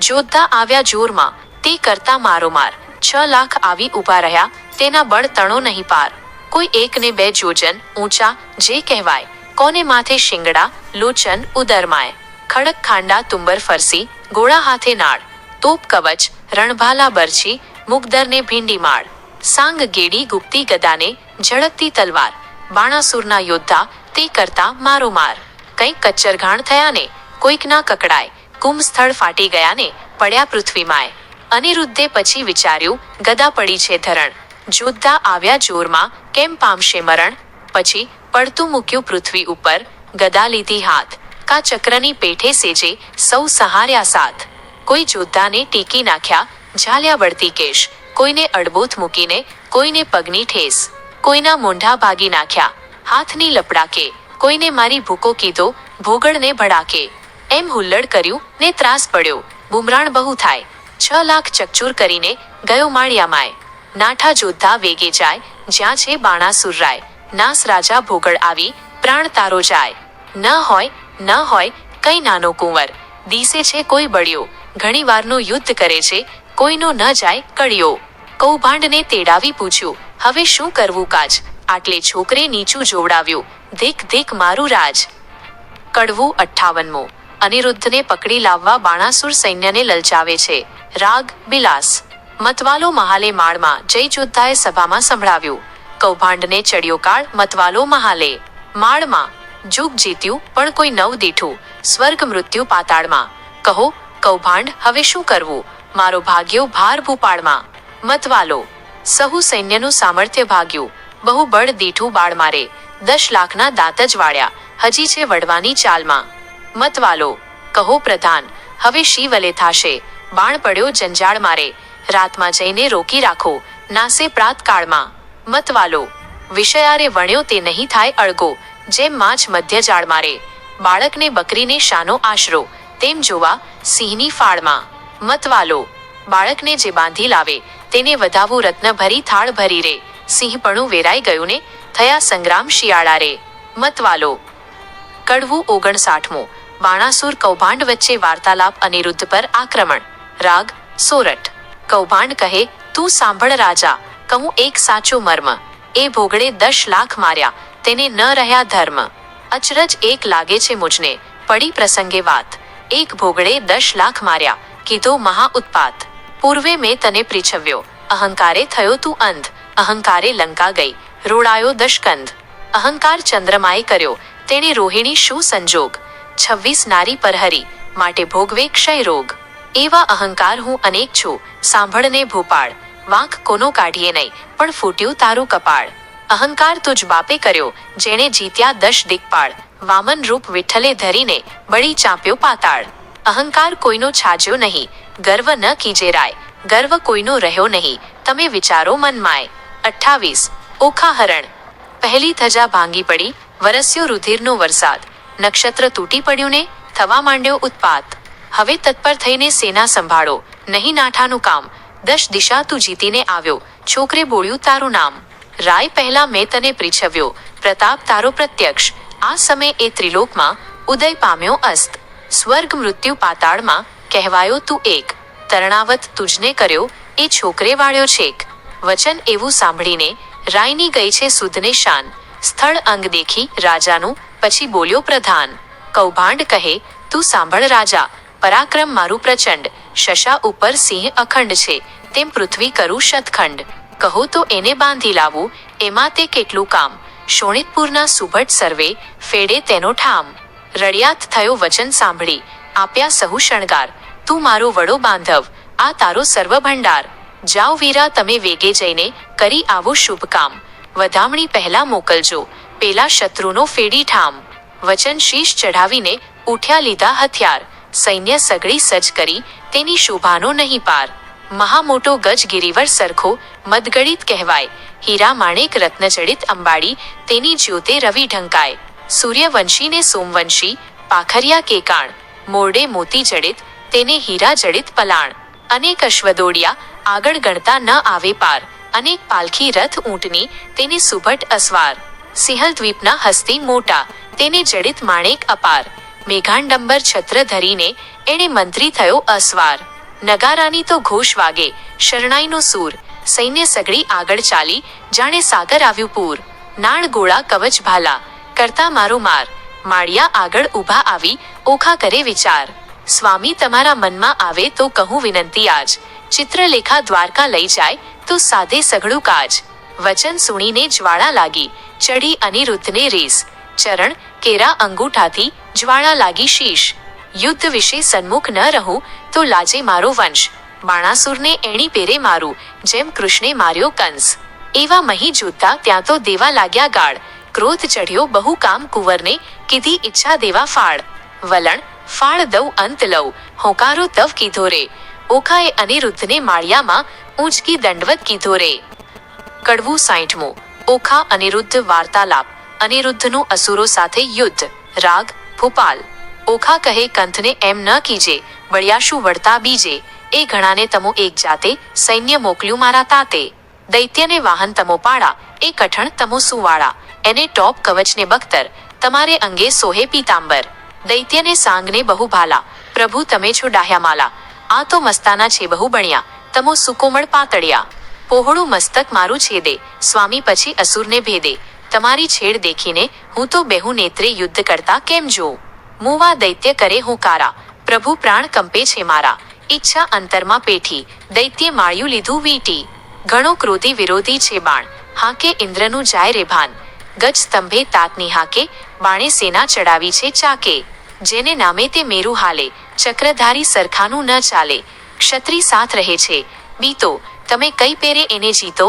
જોદ્ધા આવ્યા જોરમાં, તે કરતા મારોમાર, 6 લાખ આવી ઊભા રહ્યા, તેના બળ તણો નહીં પાર. કોઈ 1 ને 2 જોજન ઊંચા, જે કહેવાય, કોને માથે શિંગડા, લોચન ઉદરમાય, ખડક ખાંડા તુંબર ફરસી, ગોળા હાથે નાળ, તોપ કવચ, રણભાલા બરછી, મુગદરને ભીંડી માળ. સાંગ ગેડી ગુપ્તી ગદાને, ઝળકતી તલવાર, બાણાસુરના યોદ્ધા, તે કરતા મારોમાર. કંઈક કચ્ચરઘાણ થયા ને, કોઈકના કકડાય, કુંભ સ્થળ ફાટી ગયા ને, પડ્યા પૃથ્વીમાય. અનિરુદ્ધે પછી વિચાર્યું, ગદા પડી છે ધરણ, જોધતા આવ્યા જોરમાં, કેમ પામશે મરણ? પછી પડતું મૂક્યું પૃથ્વી ઉપર, ગદા લીધી હાથ, કા ચક્રની પેઠે સેજે સૌ સહાર્યા સાથ. કોઈ જોધતાને ટીકી નાખ્યા, ઝાલ્યા બળતી કેશ, કોઈને અડબોથ મૂકીને, કોઈને પગની ઠેસ, કોઈના મોંઢા ભાગી નાખ્યા, હાથની લપડાકે, કોઈને મારી ભૂકો કીધો, ભોગળને ભડાકે. એમ હુલ્લડ કર્યું ને ત્રાસ પડ્યો, બુમરાણ બહુ થાય. 6 લાખ ચકચૂર કરીને ગયો માળિયામાય. નાઠા જોધતા વેગે જાય, જ્યાં છે બાણાસુર રાય. નાસ રાજા ભોગળ આવી, પ્રાણ તારો જાય. ન હોય કઈ નાનો કુંવર, દીસે છે કોઈ બળ્યો, ઘણી વારનું યુદ્ધ કરે છે, કોઈનો ન જાય કળિયો. કૌભાંડને તેડાવી પૂછ્યું, હવે શું કરવું કાજ? આટલે છોકરે નીચું જોવડાવ્યું, ધીક ધીક મારું રાજ. કડવું 58મો. અનિરુદ્ધને પકડી લાવવા બાણાસુર સૈન્યને લલચાવે છે. રાગ બિલાસ. મતવાલો મહાલે માળમાં, જય જોધતાએ સભામાં સંભળાવ્યું. કૌભાંડને ચડ્યો કાળ, મતવાલો મહાલે માળમાં. જુગ જીત્યું પણ કોઈ નવ દીઠું, સ્વર્ગ મૃત્યુ પાતાળમાં. કહો કૌભાંડ હવે શું કરવું? મારો ભાગ્યો ભાર ભૂપાળમાં. મતવાલો. સહુ સૈન્યનું સામર્થ્ય ભાગ્યું, બહુ બળ દીઠું બાળ મારે. 10 લાખના દાંત જ વાળ્યા, હજી છે વડવાની ચાલમાં. મતવાલો. કહો પ્રધાન, હવે શી વલે થાશે? બાણ પડ્યો જંજાળ મારે, રાતમાં જઈને રોકી રાખો, નાસે પ્રાત કાળમાં. મતવાલો. વિષયારે વણ્યો તે નહીં થાય અળગો, જેમ માછ મધ્ય જાળ મારે. બાળકને બકરીને શાનો આશરો, તેમ જોવા સિંહની ફાળમાં. મતવાલો. બાળકને જે બાંધી લાવે, તેને વધાવું રત્ન ભરી થાળ ભરી રે. સિંહપણું વેરાઈ ગયું ને, થયા સંગ્રામ શિયાળા રે. મતવાલો. કડવું 59મો. બાણાસુર કૌભાંડ વચ્ચે વાર્તાલાપ, અનિરુદ્ધ પર આક્રમણ. રાગ સોરઠ. કૌભાંડ કહે, તું સાંભળ રાજા, કહું એક સાચો મર્મ. એ ભોગળે 10 લાખ માર્યા, તેને ન રહ્યા ધર્મ. અચરજ એક લાગે છે મુજને, પડી પ્રસંગે વાત. એક ભોગળે 10 લાખ માર્યા, કીધો મહા ઉત્પાત. પૂર્વે મેં તને પ્રીછવ્યો, અહંકારે થયો તું અંધ. અહંકારે લંકા ગઈ, રોડાયો દશકંધ. અહંકાર ચંદ્રમાએ કર્યો, તેણે રોહિણી શું સંજોગ. 26 નારી પરહરી, માટે ભોગવે ક્ષય રોગ. એવા અહંકાર હું અનેક છું, સાંભળને ભૂપાળ. વાંક કોનો કાઢીએ નહીં, પણ ફૂટ્યું તારું કપાળ. અહંકાર તુજ બાપે કર્યો, જેણે જીત્યા 10 દિક્પાળ. વામન રૂપ વિઠ્ઠલે ધરીને, બળી ચાંપ્યો પાતાળ. અહંકાર કોઈનો છાજ્યો નહીં, ગર્વ ન કીજે રાય. ગર્વ કોઈનો રહ્યો નહીં, તમે વિચારો મનમાય. 28. ઓખાહરણ. પહેલી ધજા ભાંગી પડી, વરસ્યો રુધિરનો વરસાદ. નક્ષત્ર તૂટી પડ્યું ને, થવા માંડ્યો ઉત્પાત. હવે તત્પર થઈને સેના સંભાળો, નહીં નાઠાનું કામ. 10 દિશા તું જીતીને આવ્યો, છોકરે બોલ્યું તારું નામ. રાય પહેલા મેં તને પ્રીછવ્યો, પ્રતાપ તારો પ્રત્યક્ષ. આ સમય એ ત્રિલોકમાં, ઉદય પામ્યો અસ્ત. સ્વર્ગ મૃત્યુ પાતાળમાં, કહેવાયો તું એક. તરણાવત તુજને કર્યો, એ છોકરે વાળ્યો છેક. વચન એવું સાંભળીને, રાયની ગઈ છે સુધને શાન. સ્થળ અંગ દેખી રાજાનું, પછી બોલ્યો પ્રધાન. કૌભાંડ કહે, તું સાંભળ રાજા, પરાક્રમ મારું પ્રચંડ. શશા ઉપર સિંહ અખંડ છે, તેમ પૃથ્વી કરું શતખંડ. કહો તો એને બાંધી લાવું, એમાં તે કેટલું કામ. શોણિતપુરના સુભટ સર્વે, ફેડે તેનો ઠામ. રડિયાત થયો વચન સાંભળી, આપ્યા સહુ શણગાર. તું મારો વડો બાંધવ, આ તારો સર્વ ભંડાર. જાઓ વીરા તમે વેગે જઈને, કરી આવો શુભ કામ. વધામણી પહેલા મોકલજો, પેલા શત્રુનો ફેડી ઠામ. વચન શીશ ચઢાવીને, ઉઠ્યા લીધા હથિયાર. સૈન્ય સગળી સજ્જ કરી, તેની શોભાનો નહીં પાર. મહા મોટો ગજ ગિરિવર સરખો, મદગડિત કહેવાય. હીરા માણેક રત્નજડિત અંબાડી, તેની જ્યોતે રવિ ઢંકાય. સૂર્યવંશી ને સોમવંશી, પાખરિયા કેકાણ. મોરડે મોતી જડિત, તેને હીરા જડિત પલાણ. અનેક અશ્વદોડિયા, આગળ ગણતા ન આવે પાર. અનેક પાલખી રથ ઊંટની, તેને સુભટ અસવાર. સિંહલ દ્વીપના હસ્તી મોટા, તેને જડિત માણેક અપાર. મેઘાંડંબર છત્ર ધરીને, એણે મંત્રી થયો અસવાર. નગારાની તો ઘોષ વાગે, શરણાઈનો સૂર. સૈન્ય સગળી આગળ ચાલી, જાણે સાગર આવ્યું પૂર. નાળ ગોળા કવચ ભાલા, કરતા મારો માર. માળિયા આગળ ઊભા આવી, ઓખા કરે વિચાર. સ્વામી તમારા મનમાં આવે તો કહું વિનંતી આજ. ચિત્રલેખા દ્વારકા લઈ જાય, તો સાધે સઘળું કાજ. વચન સુણીને જ્વાળા લાગી, ચડી અનિરુદ્ધને રેસ. ચરણ કેરા અંગૂઠાથી, જ્વાળા લાગી શીશ. યુદ્ધ વિશે સન્મુખ ન રહું, તો લાજે મારો વંશ. બાણાસુરને એણી પેરે મારું, જેમ કૃષ્ણે માર્યો કંસ. એવા મહી જોતા ત્યાં તો દેવા લાગ્યા ગાળ. ક્રોધ ચઢ્યો બહુ કામ કુંવરને, કીધી ઈચ્છા દેવા ફાળ. વલણ, ફાળ દઉં અંત લઉં, હોંકારો તવ કીધો રે. ઓખાએ અનિરુદ્ધને માળિયામાં ઊંચકી દંડવત કીધો રે. કડવું 60મું. ઓખા અનિરુદ્ધ વાર્તાલાપ. અનિરુદ્ધનું અસુરો સાથે યુદ્ધ. રાગ ભોપાલ. ઓખા કહે કંથને એમ ન કીજે, વળ્યાશું વળતા બીજે. એ ઘણાને તમો એક જાતે, સૈન્ય મોકલ્યું મારા તાતે. દૈત્યને વાહન તમો પાડા, એ કઠણ તમો સુવાળા. એને ટોપ કવચને બખ્તર, તમારે અંગે સોહે પીતાંબર. દૈત્યને સાંગને બહુ ભાલા, પ્રભુ તમે છો ડાહ્યામાલા. આ તો મસ્તાના છે બહુ બણ્યા, તમો સુકોમળ પાતળિયા. પહોળું મસ્તક મારું છેદે, સ્વામી પછી અસુરને ભેદે. તમારી છેડ દેખીને હું તો બેહુ નેત્રે યુદ્ધ કરતા કેમ જોઉં. મુવા દૈત્ય કરે હું કારા, પ્રભુ પ્રાણ કંપે છે મારા. ઈચ્છા અંતરમાં પેઠી, દૈત્ય માળ્યું લીધું વીંટી. ઘણો ક્રોધી વિરોધી છે બાણ, હાકે ઇન્દ્રનું જાય રે ભાન. ગજ સ્તંભે તાતની હાકે, બાણે સેના ચડાવી છે ચાકે. જેને નામે તે મેરુ હાલે, ચક્રધારી સરખાનું ન ચાલે. ક્ષત્રિય સાથ રહે છે બીતો, તમે કઈ પેરે એને જીતો.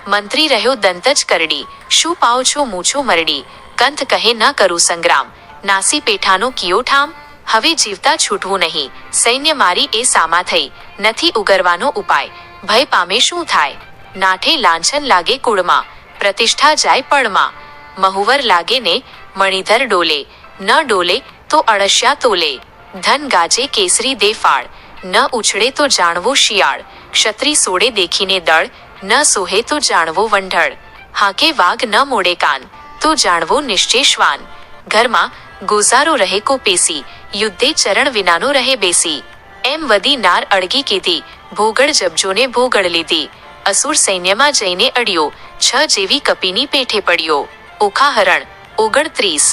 મંત્રી રહ્યો દંત જ કરડી, શું પાઓ છો મૂછો મરડી. કંથ કહે ન કરું સંગ્રામ, નાસી પેઠાનો કિયો ઠામ. હવે જીવતા છૂટવું નહીં, સૈન્ય મારી એ સામા થઈ. નથી ઉગરવાનો ઉપાય, ભય પામે શું થાય. નાઠે લાંછન લાગે કુળમાં, પ્રતિષ્ઠા જાય પળમાં. મહુવર લાગે ને મણિધર ડોલે, ન ડોલે તો અળસ્યા તોલે. ધન ગાજે કેસરી દે ફાળ, ન ઉછળે તો જાણવો શિયાળ. ક્ષત્રિ સોડે દેખીને દળ, ન સોહે તો જાણવો વંઢળ. હાકે વાઘ ન મોડે કાન, તો જાણવો નિશ્ચય શ્વાન. ઘરમાં ગુજારો રહે કો પેસી, યુદ્ધે ચરણ વિનાનો રહે બેસી. એમ વદી નાર અડગી કીધી, ભોગળ જબજોને ભોગળ લીધી. અસુર સૈન્યમાં જઈને અડ્યો, 6 જેવી કપીની પેઠે પડ્યો. ઓખા હરણ 29.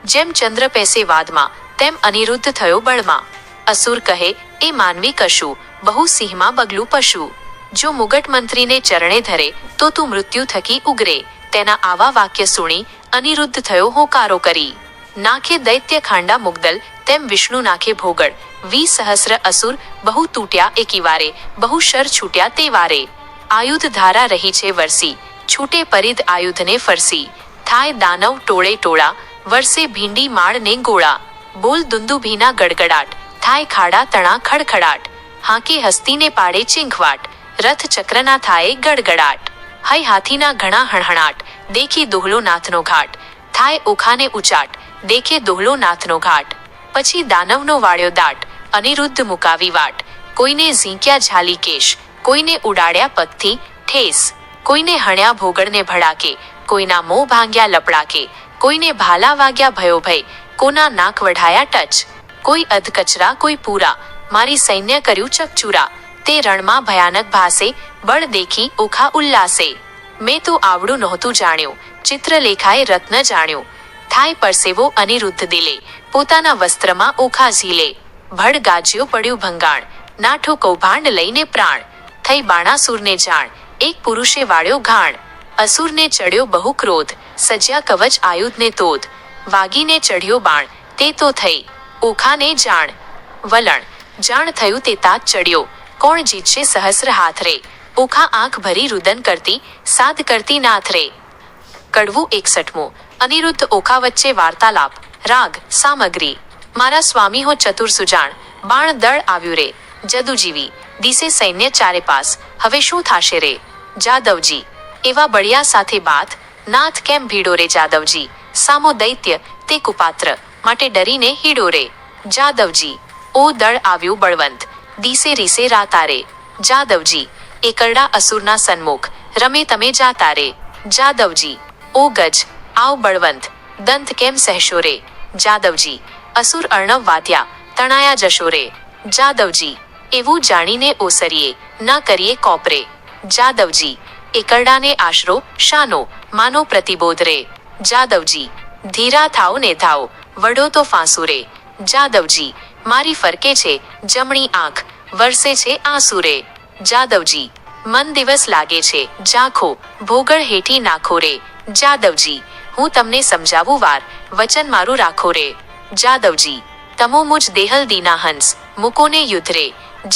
જેમ ચંદ્ર પેસે વાદમાં, તેમ અનિરુદ્ધ થયો બળમાં. અસુર કહે એ માનવી કશું, બહુ સિંહમાં બગલું પશુ. જો મુગટ મંત્રીને ચરણે ધરે, તો તું મૃત્યુ થકી ઉગરે. તેના આવા વાક્ય સુણી અનિરુદ્ધ થયો હોંકારો કરી. નાખે દૈત્ય ખાંડા મુગદલ, તેમ વિષ્ણુ નાખે ભોગળ. 20 સહસ્ર અસુર બહુ તૂટ્યા એકી વારે, બહુ શર છૂટ્યા તે વારે. આયુધ ધારા રહી છે વરસી, છૂટે પરિધ આયુધને ફરસી. થાય દાનવ ટોળે ટોળા, વરસે ભીંડી માળ ને ગોળા. બોલ દુંદુભીના ગડગડાટ, થાય ખાડા તણા ખડખડાટ. હાંકે હસ્તીને પાડે ચીંખવાટ, રથ ચક્રના થાય ગડગડાટ. હય હાથીના ઘણા હણહણાટ, દેખી દોહલો નાથનો ઘાટ. થાય ઓખાને ઉચાટ, દેખે દોહલો નાથનો ઘાટ. પછી દાનવનો વાળ્યો દાટ, અનિરુદ્ધ મુકાવી વાટ. કોઈને ઝીંક્યા ઝાલી કેશ, કોઈને ઉડાડ્યા પગથી ઠેસ. કોઈને હણ્યા ભોગળને ભડાકે, કોઈના મોં ભાંગ્યા લપડાકે. કોઈને ભાલા વાગ્યા ભયો ભય, કોના નાક વઢાયા ટચ. કોઈ અધકચરા કોઈ પૂરા, મારી સૈન્ય કર્યું ચકચૂરા. તે રણમાં ભયાનક ભાસે, બળ દેખી ઓખા ઉલ્લાસે. મેં તો આવડું નહોતું જાણ્યું, ચિત્રલેખાએ રત્ન જાણ્યું. થાય પરસેવો અનિરુદ્ધ દિલે, પોતાના વસ્ત્રમાં ઓખા ઝીલે. ભડ ગાજ્યો પડ્યું ભંગાણ, નાઠો કૌભાંડ લઈને પ્રાણ. થઈ બાણાસુરને જાણ, એક પુરુષે વાળ્યો ઘાણ. અસુરને ચડ્યો બહુ ક્રોધ, સજ્યા કવચ આયુધને તોધ. વાગીને ચઢ્યો બાણ, તે તો થઈ ઓખાને જાણ. વલણ, જાણ થયું તે તાત ચડ્યો, કોણ જીતશે સહસ્ર હાથ રે. ઓખા આંખ ભરી રુદન કરતી, સાદ કરતી નાથ રે. કડવું 61મું. અનિરુદ્ધ ઓખા વચ્ચે વાર્તાલાપ. રાગ સામગ્રી. મારા સ્વામી હો ચતુર સુજાણ, બાણ દળ આવ્યું રે. જદુજીવી, દિશે સૈન્ય ચારે પાસ, હવે શું થાશે રે. જાદવજી, એવા બળિયા સાથે બાત, નાથ કેમ ભીડો રે જાદવજી. સામો દૈત્ય તે કુપાત્ર, માટે ડરીને હીડો રે. જાદવજી, ઓ દળ આવ્યું બળવંત, દિસે રીસે રાતા રે. જાદવજી, એકરડા અસુરના સન્મુખ, રમે તમે જાતા રે. જાદવજી, ઓ ગજ આવ બળવંત, દંત કેમ સહેશો રે. જાદવજી, અસુર અર્ણવ વાદ્યા, તણાયા જશો રે. જાદવજી, એવું જાણીને ઓસરીએ, ન કરીએ કોપરે. જાદવજી, એકરડાને આશરો શાનો, માનો પ્રતિબોધ રે. જાદવજી, ધીરા થાઓ ને થાઓ, વડો તો ફાંસુ રે. જાદવજી, મારી ફરકે છે જમણી આંખ, વરસે છે આંસુ રે. જાદવજી, મન દિવસ લાગે છે ઝાંખો, ભોગળ હેઠી નાખો રે. જાદવજી, હું તમને સમજાવું વાર, વચન મારું રાખો રે. જાદવજી, તમો મુજ દેહલ દીના હંસ, મુકોને યુદ્ધ રે.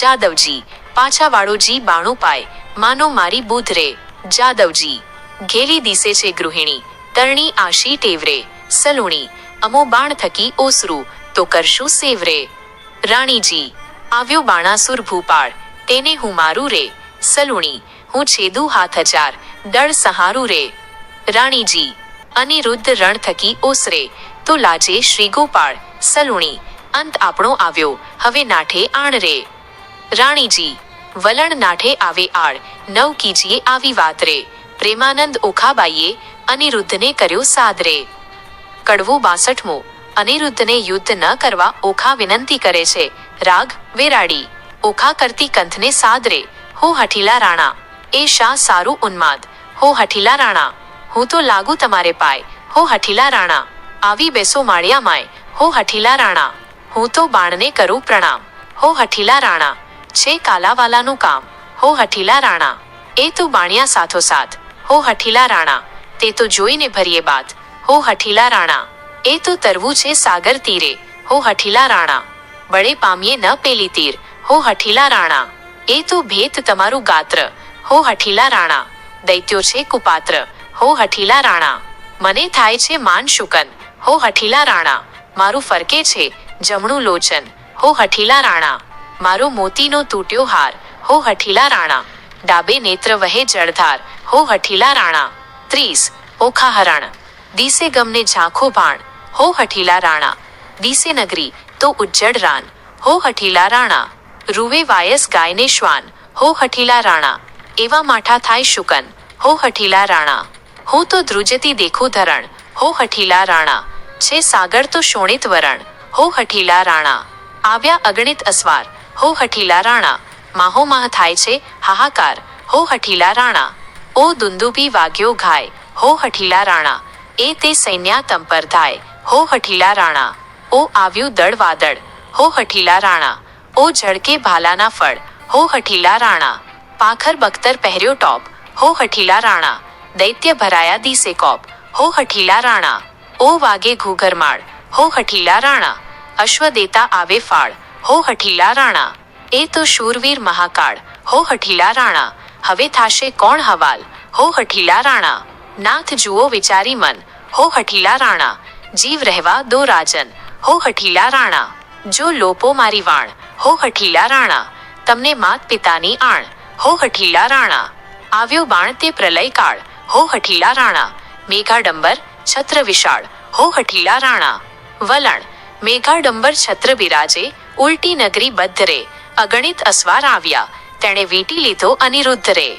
જાદવજી, પાછા વાળો જી બાણું પાય, માનો મારી બુધ રે. જાદવજી, ઘેલી દિસે છે ગૃહિણી, તરણી આશી ટેવરે, સલુણી અમો બાણ થકી ઓસરું, તો કરશું સેવરે. રાણીજી, આવ્યો બાણાસુર ભૂપાળ, તેને હું મારું રે, સલુણી હું છેદું હાથ હજાર, દળ સહારું રે. રાણીજી, અનિરુદ્ધ રણ થકી ઓસરે, તો લાજે શ્રી ગોપાળ, સલુણી અંત આપણો આવ્યો, હવે નાઠે આણ રે. રાણીજી, વલણ નાઠે આવે આળ, નવ કીજીએ આવી વાત રે, પ્રેમાનંદ ઓખાબાઈએ અનિરુદ્ધને કર્યો સાદ રે. કડવો 62મો. અનિરુદ્ધને યુદ્ધ ન કરવા ઓખા વિનંતી કરે છે. રાગ વેરાડી. ઓખા કરતી કંથને સાદ રે, હો હઠીલા રાણા, એ શા સારું ઉન્માદ, હો હઠીલા રાણા, હું તો લાગુ તમારે પાય, હો હઠીલા રાણા, આવી બેસો માળિયા માય, હો હઠીલા રાણા, હું તો બાણને કરું પ્રણામ, હો હઠીલા રાણા, છે કાલાવાલાનું કામ, હો હઠીલા રાણા, એ તો બાણિયા સાથોસાથ, હો હઠીલા રાણા, તે તો જોઈને ભરીએ બાત, હો હઠીલા રાણા, એ તો તરવું છે સાગર તીરે, હો હઠીલા રાણા, બળે પામીએ ન પેલી તીર, હો હઠીલા રાણા, એ તો ભેત તમારું ગાત્ર, હો હઠીલા રાણા, દૈત્યો છે કુપાત્ર, હો હઠીલા રાણા, મને થાય છે માન શુકન, હો હઠીલા રાણા, મારું ફરકે છે જમણું લોચન, હો હઠીલા રાણા, મારો મોતીનો તૂટ્યો હાર, હો હઠીલા રાણા, ડાબે નેત્ર વહે જળધાર, હો હઠીલા રાણા. 30. ઓખા હરણ. દિસે ગમને ઝાંખો ભાણ, હો હઠીલા રાણા, દિસે નગરી તો ઉજ્જડ રાન, હો હઠીલા રાણા, રૂવે વાયસ ગાયને શ્વાન, હો હઠીલા રાણા, એવા માઠા થાય શુકન, હો હઠીલા રાણા, હું તો ધ્રુજતી દેખું ધરણ, હો હઠીલા રાણા, છે સાગર તો શોણિત વરણ, હો હઠીલા રાણા, આવ્યા અગણિત અસવાર, હો હઠીલા રાણા, માહોમાહ થાય છે હાહાકાર, હો હઠીલા રાણા, ઓ દુંદુભી વાગ્યો ઘાય, હો હઠીલા રાણા, એ તે સૈન્યા તંપર ધાય, હો હઠીલા રાણા, ઓ આવ્યું દળ વાદળ, હો હઠીલા રાણા, ઓ ઝળકે ભાલાના ફળ, હો હઠીલા રાણા, પાખર બખ્તર પહેર્યો ટોપ, હો હઠીલા રાણા, દૈત્ય ભરાયા દિસે કોપ, હો હઠીલા રાણા, ઓ વાગે ઘૂઘરમાળ, હો હઠીલા રાણા, અશ્વ દેતા આવે ફાળ, હો હઠીલા રાણા, એ તો શૂરવીર મહાકાળ, હો હઠીલા રાણા, હવે થાશે કોણ હવાલ, હો હઠીલા રાણા, નાથ જુઓ વિચારી મન, હો હઠીલા રાણા, જીવ રહેવા દો રાજન, હો હઠીલા રાણા, જો લોપો મારી વાણ, હો હઠીલા રાણા, તમને માત પિતાની આણ, હો હઠીલા રાણા, આવ્યો બાણ તે પ્રલય કાળ, હો હઠીલા રાણા, મેઘાડંબર છત્ર વિશાળ, હો હઠીલા રાણા. વલણ. મેઘાડંબર છત્ર બિરાજે, ઉલટી નગરી બદ્ધ રે, અગણિત અસવાર આવ્યા, તેણે વીંટી લીધો અનિરુદ્ધ રે.